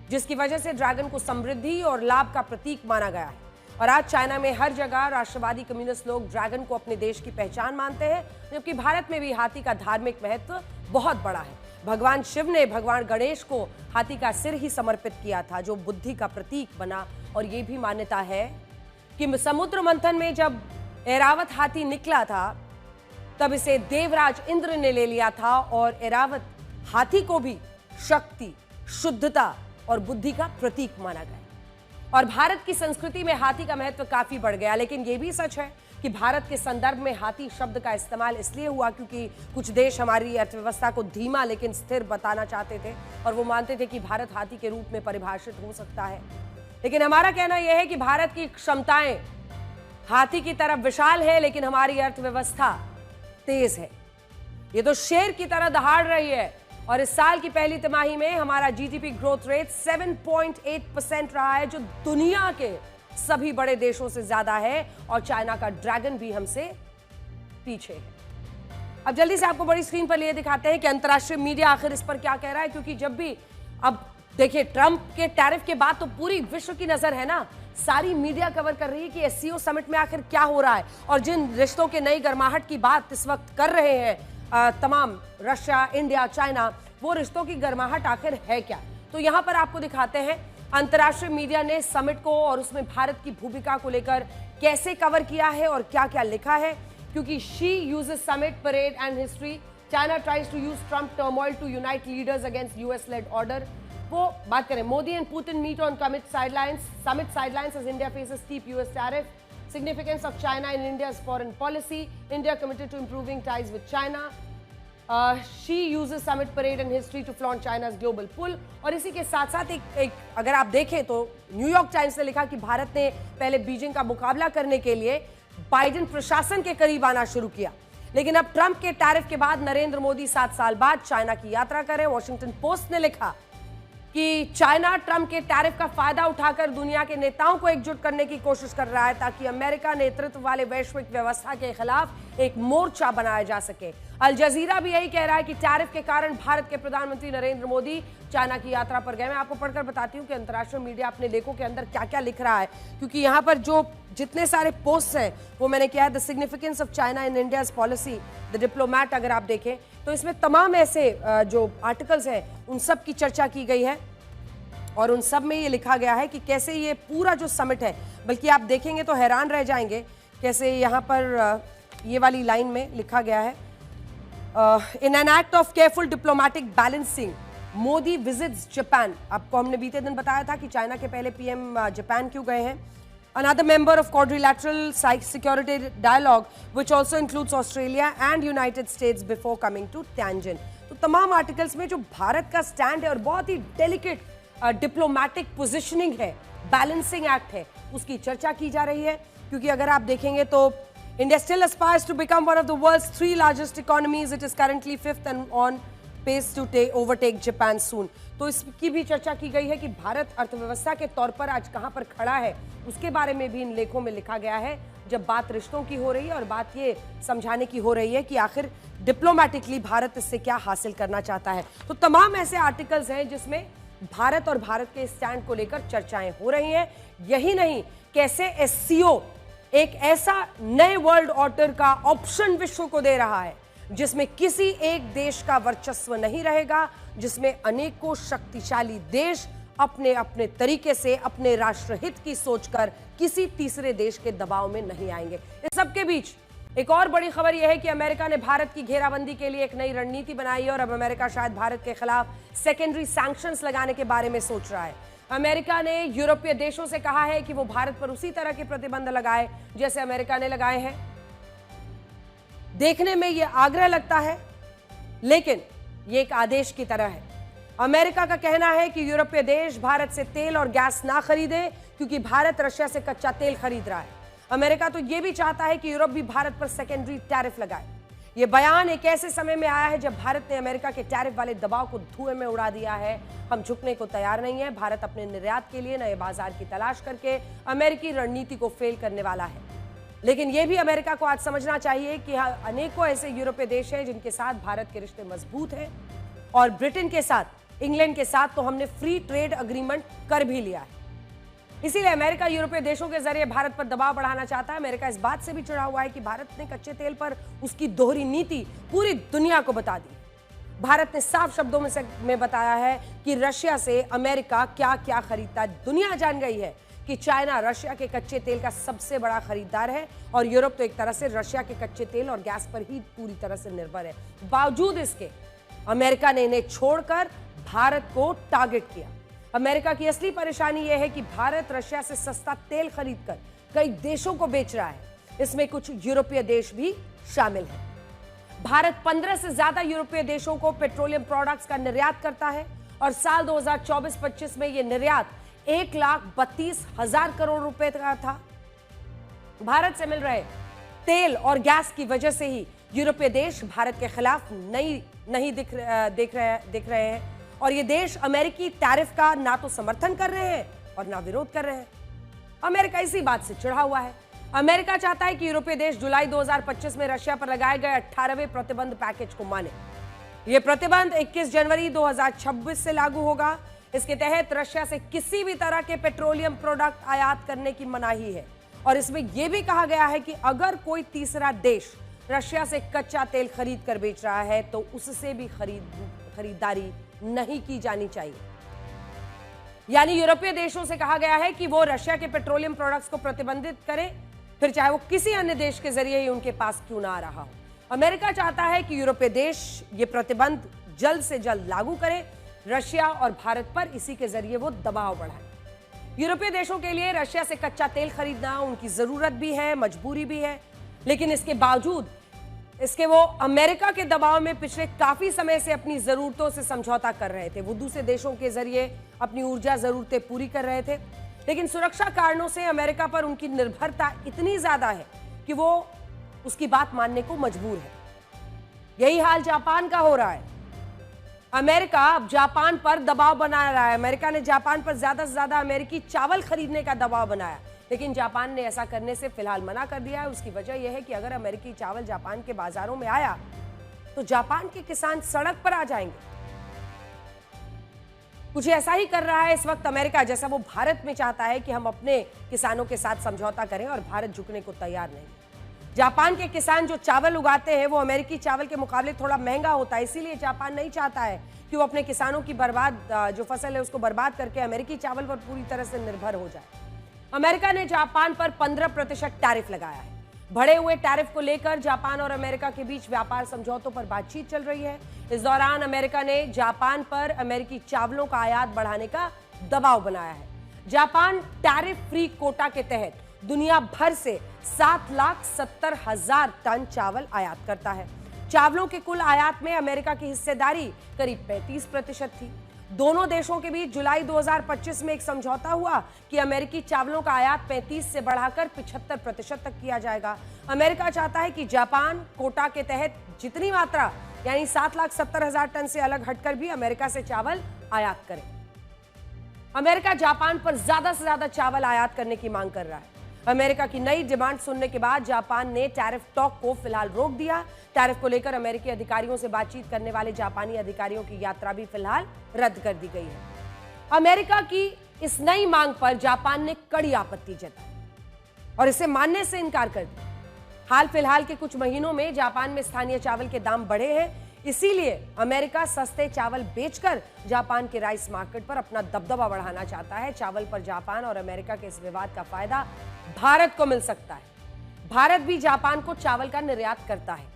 जिसकी वजह से ड्रैगन को समृद्धि और लाभ का प्रतीक माना गया है। और आज चाइना में हर जगह राष्ट्रवादी कम्युनिस्ट लोग ड्रैगन को अपने देश की पहचान मानते हैं, जबकि भारत में भी हाथी का धार्मिक महत्व बहुत बड़ा है। भगवान शिव ने भगवान गणेश को हाथी का सिर ही समर्पित किया था, जो बुद्धि का प्रतीक बना। और यह भी मान्यता है कि समुद्र मंथन में जब ऐरावत हाथी निकला था, तब इसे देवराज इंद्र ने ले लिया था, और ऐरावत हाथी को भी शक्ति, शुद्धता और बुद्धि का प्रतीक माना गया। और भारत की संस्कृति में हाथी का महत्व काफी बढ़ गया। लेकिन यह भी सच है कि भारत के संदर्भ में हाथी शब्द का इस्तेमाल इसलिए हुआ क्योंकि कुछ देश हमारी अर्थव्यवस्था को धीमा लेकिन स्थिर बताना चाहते थे, और वो मानते थे कि भारत हाथी के रूप में परिभाषित हो सकता है। लेकिन हमारा कहना यह है कि भारत की क्षमताएं हाथी की तरह विशाल है, लेकिन हमारी अर्थव्यवस्था तेज है। ये तो शेर की तरह दहाड़ रही है, और इस साल की पहली तिमाही में हमारा जीडीपी ग्रोथ रेट 7.8% रहा है, जो दुनिया के सभी बड़े देशों से ज्यादा है, और चाइना का ड्रैगन भी हमसे पीछे है। अब जल्दी से आपको बड़ी स्क्रीन पर लिए दिखाते हैं कि अंतर्राष्ट्रीय मीडिया आखिर इस पर क्या कह रहा है, क्योंकि जब भी अब देखिए ट्रंप के टैरिफ के बाद तो पूरी विश्व की नजर है ना, सारी मीडिया कवर कर रही है कि एससीओ समिट में आखिर क्या हो रहा है और जिन रिश्तों के नई गर्माहट की बात इस वक्त कर रहे हैं तमाम रशिया, इंडिया, चाइना, वो रिश्तों की गर्माहट आखिर है क्या। तो यहां पर आपको दिखाते हैं अंतर्राष्ट्रीय मीडिया ने समिट को और उसमें भारत की भूमिका को लेकर कैसे कवर किया है और क्या क्या लिखा है, क्योंकि Xi uses summit parade and history, China tries to use Trump turmoil to unite leaders against US led order. वो बात करें, Modi and Putin meet on summit sidelines as India faces steep US tariff, significance of China in India's foreign policy, India committed to improving ties with China, she uses summit parade and history to flaunt China's global pull। और इसी के साथ साथ एक अगर आप देखें तो न्यूयॉर्क टाइम्स ने लिखा कि भारत ने पहले बीजिंग का मुकाबला करने के लिए बाइडेन प्रशासन के करीब आना शुरू किया, लेकिन अब ट्रंप के टैरिफ के बाद नरेंद्र मोदी 7 साल बाद चाइना की यात्रा करें। वॉशिंगटन पोस्ट ने लिखा कि चाइना ट्रंप के टैरिफ का फायदा उठाकर दुनिया के नेताओं को एकजुट करने की कोशिश कर रहा है ताकि अमेरिका नेतृत्व वाले वैश्विक व्यवस्था के खिलाफ एक मोर्चा बनाया जा सके। अल जजीरा भी यही कह रहा है कि टैरिफ के कारण भारत के प्रधानमंत्री नरेंद्र मोदी चाइना की यात्रा पर गए। मैं आपको पढ़कर बताती हूँ कि अंतर्राष्ट्रीय मीडिया अपने लेखों के अंदर क्या क्या लिख रहा है, क्योंकि यहाँ पर जो जितने सारे पोस्ट हैं वो मैंने किया है। The significance of China in India's policy, the diplomat, अगर आप देखें तो इसमें तमाम ऐसे जो आर्टिकल्स हैं उन सब की चर्चा की गई है और उन सब में ये लिखा गया है कि कैसे ये पूरा जो समिट है, बल्कि आप देखेंगे तो हैरान रह जाएंगे कैसे यहाँ पर ये वाली लाइन में लिखा गया है, in an act of careful diplomatic balancing Modi visits Japan. आपको हमने बीते दिन बताया था कि चाइना के पहले पीएम जापान क्यों गए हैं। Another member of quadrilateral security dialogue, which also includes Australia and United States before coming to Tianjin। तो तमाम आर्टिकल्स में जो भारत का स्टैंड है और बहुत ही डेलिकेट डिप्लोमैटिक पोजिशनिंग है, बैलेंसिंग एक्ट है, उसकी चर्चा की जा रही है। क्योंकि अगर आप देखेंगे तो India still aspires to become one of the world's 3 largest economies, it is currently 5th and on pace to overtake Japan soon. तो इसकी भी चर्चा की गई है कि भारत अर्थव्यवस्था के तौर पर आज कहां पर खड़ा है, उसके बारे में भी इन लेखों में लिखा गया है। जब बात रिश्तों की हो रही है और बात ये समझाने की हो रही है कि आखिर डिप्लोमैटिकली भारत इससे क्या हासिल करना चाहता है, तो तमाम ऐसे आर्टिकल्स हैं जिसमें भारत और भारत के स्टैंड को लेकर चर्चाएं हो रही हैं। यही नहीं, कैसे एससीओ एक ऐसा नए वर्ल्ड ऑर्डर का ऑप्शन विश्व को दे रहा है जिसमें किसी एक देश का वर्चस्व नहीं रहेगा, जिसमें अनेकों शक्तिशाली देश अपने अपने तरीके से अपने राष्ट्रहित की सोचकर किसी तीसरे देश के दबाव में नहीं आएंगे। इस सबके बीच एक और बड़ी खबर यह है कि अमेरिका ने भारत की घेराबंदी के लिए एक नई रणनीति बनाई है और अब अमेरिका शायद भारत के खिलाफ सेकेंडरी सैंक्शंस लगाने के बारे में सोच रहा है। अमेरिका ने यूरोपीय देशों से कहा है कि वो भारत पर उसी तरह के प्रतिबंध लगाए जैसे अमेरिका ने लगाए हैं। देखने में यह आग्रह लगता है, लेकिन यह एक आदेश की तरह है। अमेरिका का कहना है कि यूरोपीय देश भारत से तेल और गैस ना खरीदे क्योंकि भारत रशिया से कच्चा तेल खरीद रहा है। अमेरिका तो यह भी चाहता है कि यूरोप भी भारत पर सेकेंडरी टैरिफ लगाए। यह बयान एक ऐसे समय में आया है जब भारत ने अमेरिका के टैरिफ वाले दबाव को धुएं में उड़ा दिया है। हम झुकने को तैयार नहीं है। भारत अपने निर्यात के लिए नए बाजार की तलाश करके अमेरिकी रणनीति को फेल करने वाला है। लेकिन यह भी अमेरिका को आज समझना चाहिए कि अनेकों ऐसे यूरोपीय देश हैं जिनके साथ भारत के रिश्ते मजबूत हैं और ब्रिटेन के साथ, इंग्लैंड के साथ तो हमने फ्री ट्रेड अग्रीमेंट कर भी लिया है। इसीलिए अमेरिका यूरोपीय देशों के जरिए भारत पर दबाव बढ़ाना चाहता है। अमेरिका इस बात से भी चिढ़ा हुआ है कि भारत ने कच्चे तेल पर उसकी दोहरी नीति पूरी दुनिया को बता दी। भारत ने साफ शब्दों में बताया है कि रशिया से अमेरिका क्या क्या खरीदता है। दुनिया जान गई है कि चाइना रशिया के कच्चे तेल का सबसे बड़ा खरीदार है और यूरोप तो एक तरह से रशिया के कच्चे तेल और गैस पर ही पूरी तरह से निर्भर है। बावजूद इसके अमेरिका ने इन्हें छोड़कर भारत को टारगेट किया। अमेरिका की असली परेशानी यह है कि भारत रशिया से सस्ता तेल खरीदकर कई देशों को बेच रहा है। इसमें कुछ यूरोपीय देश भी शामिल हैं। भारत 15 से ज्यादा यूरोपीय देशों को पेट्रोलियम प्रोडक्ट्स का निर्यात करता है और साल 2024-25 में यह निर्यात 1,32,000 करोड़ रुपए का था। भारत से मिल रहे तेल और गैस की वजह से ही यूरोपीय देश भारत के खिलाफ नहीं दिख रहे हैं और ये देश अमेरिकी टैरिफ का ना तो समर्थन कर रहे हैं और ना विरोध कर रहे हैं। अमेरिका इसी बात से चिढ़ा हुआ है। अमेरिका चाहता है कि यूरोपीय देश जुलाई 2025 में रशिया पर लगाए गए 18वें प्रतिबंध पैकेज को माने। यह प्रतिबंध 21 जनवरी 2026 से लागू होगा। इसके तहत रशिया से किसी भी तरह के पेट्रोलियम प्रोडक्ट आयात करने की मनाही है और इसमें यह भी कहा गया है कि अगर कोई तीसरा देश रशिया से कच्चा तेल खरीद कर बेच रहा है तो उससे भी खरीदारी नहीं की जानी चाहिए। यानी यूरोपीय देशों से कहा गया है कि वो रशिया के पेट्रोलियम प्रोडक्ट्स को प्रतिबंधित करें, फिर चाहे वो किसी अन्य देश के जरिए ही उनके पास क्यों ना आ रहा हो। अमेरिका चाहता है कि यूरोपीय देश ये प्रतिबंध जल्द से जल्द लागू करें, रशिया और भारत पर इसी के जरिए वो दबाव बढ़ाए। यूरोपीय देशों के लिए रशिया से कच्चा तेल खरीदना उनकी जरूरत भी है, मजबूरी भी है, लेकिन इसके बावजूद वो अमेरिका के दबाव में पिछले काफी समय से अपनी जरूरतों से समझौता कर रहे थे। वो दूसरे देशों के जरिए अपनी ऊर्जा जरूरतें पूरी कर रहे थे, लेकिन सुरक्षा कारणों से अमेरिका पर उनकी निर्भरता इतनी ज्यादा है कि वो उसकी बात मानने को मजबूर है। यही हाल जापान का हो रहा है। अमेरिका अब जापान पर दबाव बना रहा है। अमेरिका ने जापान पर ज्यादा से ज्यादा अमेरिकी चावल खरीदने का दबाव बनाया, लेकिन जापान ने ऐसा करने से फिलहाल मना कर दिया है। उसकी वजह यह है कि अगर अमेरिकी चावल जापान के बाजारों में आया तो जापान के किसान सड़क पर आ जाएंगे। कुछ ऐसा ही कर रहा है इस वक्त अमेरिका, जैसा वो भारत में चाहता है कि हम अपने किसानों के साथ समझौता करें और भारत झुकने को तैयार नहीं। जापान के किसान जो चावल उगाते हैं वो अमेरिकी चावल के मुकाबले थोड़ा महंगा होता है, इसीलिए जापान नहीं चाहता है कि वो अपने किसानों की जो फसल है उसको बर्बाद करके अमेरिकी चावल पर पूरी तरह से निर्भर हो जाए। अमेरिका ने जापान पर 15% टैरिफ लगाया है। बढ़े हुए टैरिफ को लेकर जापान और अमेरिका के बीच व्यापार समझौतों पर बातचीत चल रही है। इस दौरान अमेरिका ने जापान पर अमेरिकी चावलों का आयात बढ़ाने का दबाव बनाया है। जापान टैरिफ फ्री कोटा के तहत दुनिया भर से 7,70,000 टन चावल आयात करता है। चावलों के कुल आयात में अमेरिका की हिस्सेदारी करीब 35% थी। दोनों देशों के बीच जुलाई 2025 में एक समझौता हुआ कि अमेरिकी चावलों का आयात 35 से बढ़ाकर 75% तक किया जाएगा। अमेरिका चाहता है कि जापान कोटा के तहत जितनी मात्रा यानी 7,70,000 टन से अलग हटकर भी अमेरिका से चावल आयात करे। अमेरिका जापान पर ज्यादा से ज्यादा चावल आयात करने की मांग कर रहा है। अमेरिका की नई डिमांड सुनने के बाद जापान ने टैरिफ टॉक को फिलहाल रोक दिया। टैरिफ को लेकर अमेरिकी अधिकारियों से बातचीत करने वाले जापानी अधिकारियों की यात्रा भी फिलहाल रद्द कर दी गई है। अमेरिका की इस नई मांग पर जापान ने कड़ी आपत्ति जताई और इसे मानने से इनकार कर दिया। हाल फिलहाल के कुछ महीनों में जापान में स्थानीय चावल के दाम बढ़े हैं, इसीलिए अमेरिका सस्ते चावल बेचकर जापान के राइस मार्केट पर अपना दबदबा बढ़ाना चाहता है। चावल पर जापान और अमेरिका के इस विवाद का फायदा भारत को मिल सकता है। भारत भी जापान को चावल का निर्यात करता है।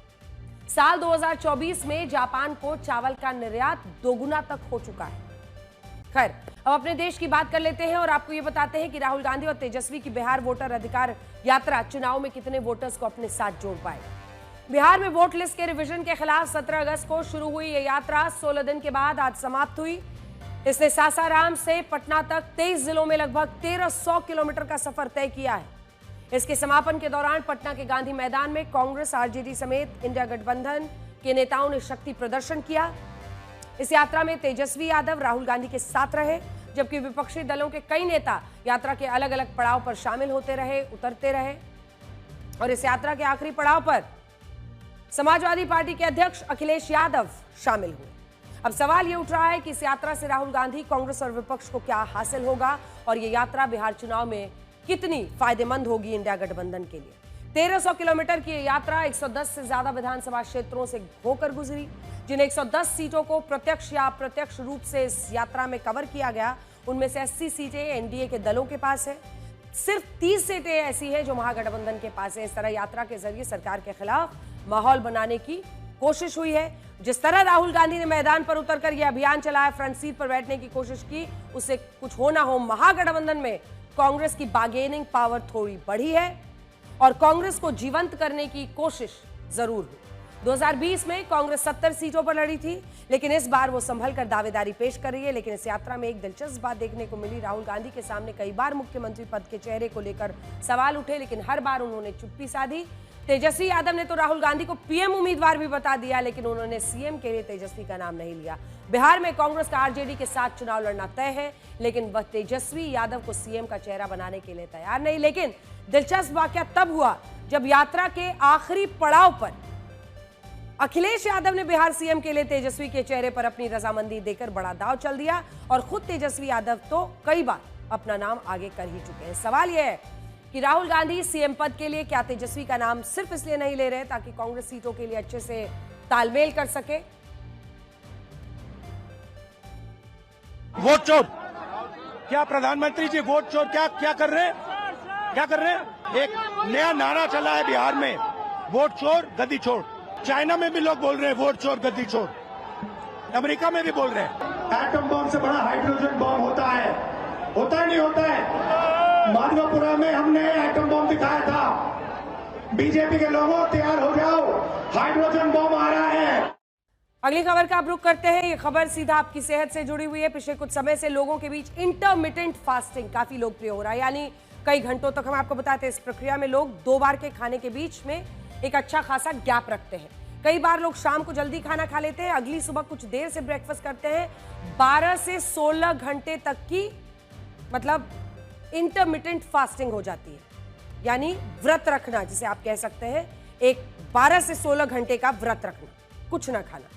साल 2024 में जापान को चावल का निर्यात दोगुना तक हो चुका है। खैर, अब अपने देश की बात कर लेते हैं और आपको ये बताते हैं कि राहुल गांधी और तेजस्वी की बिहार वोटर अधिकार यात्रा चुनाव में कितने वोटर्स को अपने साथ जोड़ पाए। बिहार में वोट लिस्ट के रिवीजन के खिलाफ 17 अगस्त को शुरू हुई यह यात्रा 16 दिन के बाद आज समाप्त हुई। इसने सासाराम से पटना तक 23 जिलों में लगभग 1300 किलोमीटर का सफर तय किया है। इसके समापन के दौरान पटना के गांधी मैदान में कांग्रेस, आरजेडी समेत इंडिया गठबंधन के नेताओं ने शक्ति प्रदर्शन किया। इस यात्रा में तेजस्वी यादव राहुल गांधी के साथ रहे, जबकि विपक्षी दलों के कई नेता यात्रा के अलग अलग पड़ाव पर शामिल होते रहे, उतरते रहे। और इस यात्रा के आखिरी पड़ाव पर समाजवादी पार्टी के अध्यक्ष अखिलेश यादव शामिल हुए। अब सवाल यह उठ रहा है कि इस यात्रा से राहुल गांधी, कांग्रेस और विपक्ष को क्या हासिल होगा और यह यात्रा बिहार चुनाव में कितनी फायदेमंद होगी इंडिया गठबंधन के लिए। 1300 किलोमीटर की यह यात्रा 110 से ज्यादा विधानसभा क्षेत्रों से होकर गुजरी। जिन 110 सीटों को प्रत्यक्ष या अप्रत्यक्ष रूप से इस यात्रा में कवर किया गया, उनमें से 80 सीटें एनडीए के दलों के पास है। सिर्फ 30 सीटें ऐसी है जो महागठबंधन के पास है। इस तरह यात्रा के जरिए सरकार के खिलाफ माहौल बनाने की कोशिश हुई है। जिस तरह राहुल गांधी ने मैदान पर उतरकर यह अभियान चलाया, फ्रंट सीट पर बैठने की कोशिश की, उससे कुछ हो ना हो महागठबंधन में कांग्रेस की बार्गेनिंग पावर थोड़ी बढ़ी है और कांग्रेस को जीवंत करने की कोशिश जरूर हुई। 2020 में कांग्रेस 70 सीटों पर लड़ी थी, लेकिन इस बार वो संभल कर दावेदारी पेश कर रही है। लेकिन इस यात्रा में एक दिलचस्प बात देखने को मिली। राहुल गांधी के सामने कई बार मुख्यमंत्री पद के चेहरे को लेकर सवाल उठे, लेकिन हर बार उन्होंने चुप्पी साधी। तेजस्वी यादव ने तो राहुल गांधी को पीएम उम्मीदवार भी बता दिया, लेकिन उन्होंने सीएम के लिए तेजस्वी का नाम नहीं लिया। बिहार में कांग्रेस का आरजेडी के साथ चुनाव लड़ना तय है, लेकिन वह तेजस्वी यादव को सीएम का चेहरा बनाने के लिए तैयार नहीं। लेकिन दिलचस्प वाकया तब हुआ जब यात्रा के आखिरी पड़ाव पर अखिलेश यादव ने बिहार सीएम के लिए तेजस्वी के चेहरे पर अपनी रजामंदी देकर बड़ा दांव चल दिया और खुद तेजस्वी यादव तो कई बार अपना नाम आगे कर ही चुके हैं। सवाल यह है कि राहुल गांधी सीएम पद के लिए क्या तेजस्वी का नाम सिर्फ इसलिए नहीं ले रहे ताकि कांग्रेस सीटों के लिए अच्छे से तालमेल कर सके? वोट चोर, क्या प्रधानमंत्री जी वोट चोर क्या कर रहे हैं? क्या कर रहे हैं? एक नया नारा चला है बिहार में, वोट चोर गद्दी छोड़। चाइना में भी लोग बोल रहे हैं वोट चोर गद्दी छोड़, अमेरिका में भी बोल रहे हैं। एटम बम से बड़ा हाइड्रोजन बम होता है नहीं होता है? माधवपुरा में हमने एटम बम दिखाया था। बीजेपी के लोगों तैयार हो जाओ, हाइड्रोजन बम आ रहा है। अगली खबर का आप रुख करते हैं। ये खबर सीधा आपकी सेहत से जुड़ी हुई है। पिछले कुछ समय से लोगों के बीच इंटरमिटेंट फास्टिंग काफी लोकप्रिय हो रहा है, यानी कई घंटों तक। हम आपको बताते हैं इस प्रक्रिया में लोग 2 बार के खाने के बीच में एक अच्छा खासा गैप रखते हैं। कई बार लोग शाम को जल्दी खाना खा लेते हैं, अगली सुबह कुछ देर से ब्रेकफास्ट करते हैं। 12 से 16 घंटे तक की मतलब इंटरमिटेंट फास्टिंग हो जाती है, यानी व्रत रखना जिसे आप कह सकते हैं। एक 12 से 16 घंटे का व्रत रखना, कुछ ना खाना।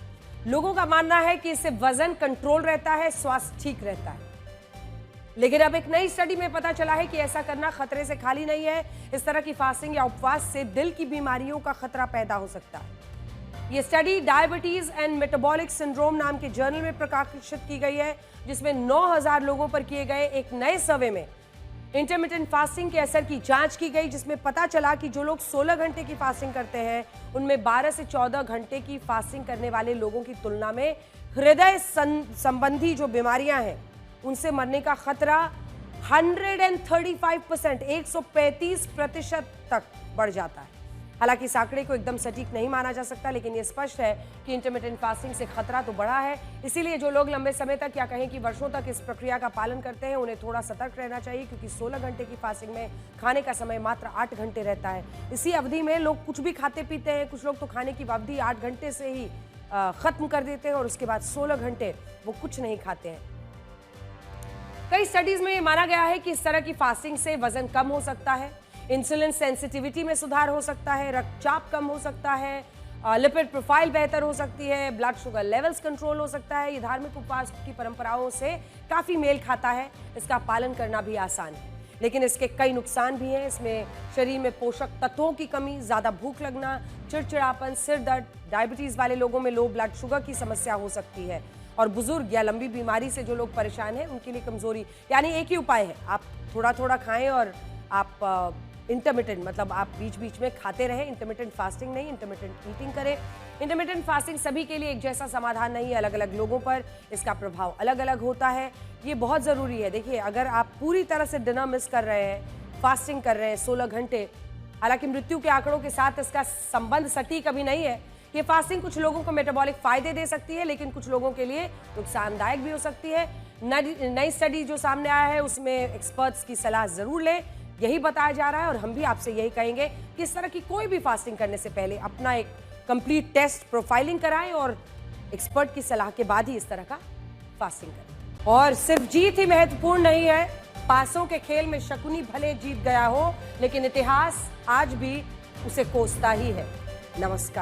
लोगों का मानना है कि इससे वजन कंट्रोल रहता है, स्वास्थ्य ठीक रहता है। लेकिन अब एक नई स्टडी में पता चला है कि ऐसा करना खतरे से खाली नहीं है। इस तरह की फास्टिंग या उपवास से दिल की बीमारियों का खतरा पैदा हो सकता है। ये study diabetes and metabolic syndrome नाम के जर्नल में प्रकाशित की गई है, जिसमें 9000 लोगों पर किए गए एक नए सर्वे में इंटरमिटेंट फास्टिंग के असर की जांच की गई, जिसमें पता चला कि जो लोग 16 घंटे की फास्टिंग करते हैं उनमें 12 से 14 घंटे की फास्टिंग करने वाले लोगों की तुलना में हृदय संबंधी जो बीमारियां हैं उनसे मरने का खतरा 135%, 135% तक बढ़ जाता है। हालांकि इस आंकड़े को एकदम सटीक नहीं माना जा सकता, लेकिन यह स्पष्ट है कि इंटरमिटेंट फास्टिंग से खतरा तो बढ़ा है। इसीलिए जो लोग लंबे समय तक या कहें कि वर्षों तक इस प्रक्रिया का पालन करते हैं उन्हें थोड़ा सतर्क रहना चाहिए, क्योंकि 16 घंटे की फास्टिंग में खाने का समय मात्र 8 घंटे रहता है। इसी अवधि में लोग कुछ भी खाते पीते हैं। कुछ लोग तो खाने की अवधि 8 घंटे से ही खत्म कर देते हैं और उसके बाद 16 घंटे वो कुछ नहीं खाते हैं। कई स्टडीज में ये माना गया है कि इस तरह की फास्टिंग से वजन कम हो सकता है, इंसुलिन सेंसिटिविटी में सुधार हो सकता है, रक्तचाप कम हो सकता है, लिपिड प्रोफाइल बेहतर हो सकती है, ब्लड शुगर लेवल्स कंट्रोल हो सकता है। ये धार्मिक उपवास की परंपराओं से काफ़ी मेल खाता है, इसका पालन करना भी आसान है। लेकिन इसके कई नुकसान भी हैं। इसमें शरीर में पोषक तत्वों की कमी, ज़्यादा भूख लगना, चिड़चिड़ापन, सिर दर्द, डायबिटीज़ वाले लोगों में लो ब्लड शुगर की समस्या हो सकती है, और बुजुर्ग या लंबी बीमारी से जो लोग परेशान हैं उनके लिए कमजोरी। यानी एक ही उपाय है, आप थोड़ा थोड़ा खाएं और आप इंटरमिटेंट मतलब आप बीच बीच में खाते रहें। इंटरमिटेंट फास्टिंग नहीं, इंटरमिटेंट ईटिंग करें। इंटरमिटेंट फास्टिंग सभी के लिए एक जैसा समाधान नहीं है, अलग अलग लोगों पर इसका प्रभाव अलग अलग होता है। ये बहुत ज़रूरी है। देखिए, अगर आप पूरी तरह से डिनर मिस कर रहे हैं, फास्टिंग कर रहे हैं 16 घंटे, हालांकि मृत्यु के आंकड़ों के साथ इसका संबंध सटीक अभी नहीं है। ये फास्टिंग कुछ लोगों को मेटाबॉलिक फायदे दे सकती है, लेकिन कुछ लोगों के लिए नुकसानदायक भी हो सकती है। नई स्टडी जो सामने आया है उसमें एक्सपर्ट्स की सलाह जरूर लें, यही बताया जा रहा है। और हम भी आपसे यही कहेंगे कि इस तरह की कोई भी फास्टिंग करने से पहले अपना एक कंप्लीट टेस्ट प्रोफाइलिंग कराएं और एक्सपर्ट की सलाह के बाद ही इस तरह का फास्टिंग करें। और सिर्फ जीत ही महत्वपूर्ण नहीं है, पासों के खेल में शकुनी भले जीत गया हो, लेकिन इतिहास आज भी उसे कोसता ही है। नमस्कार।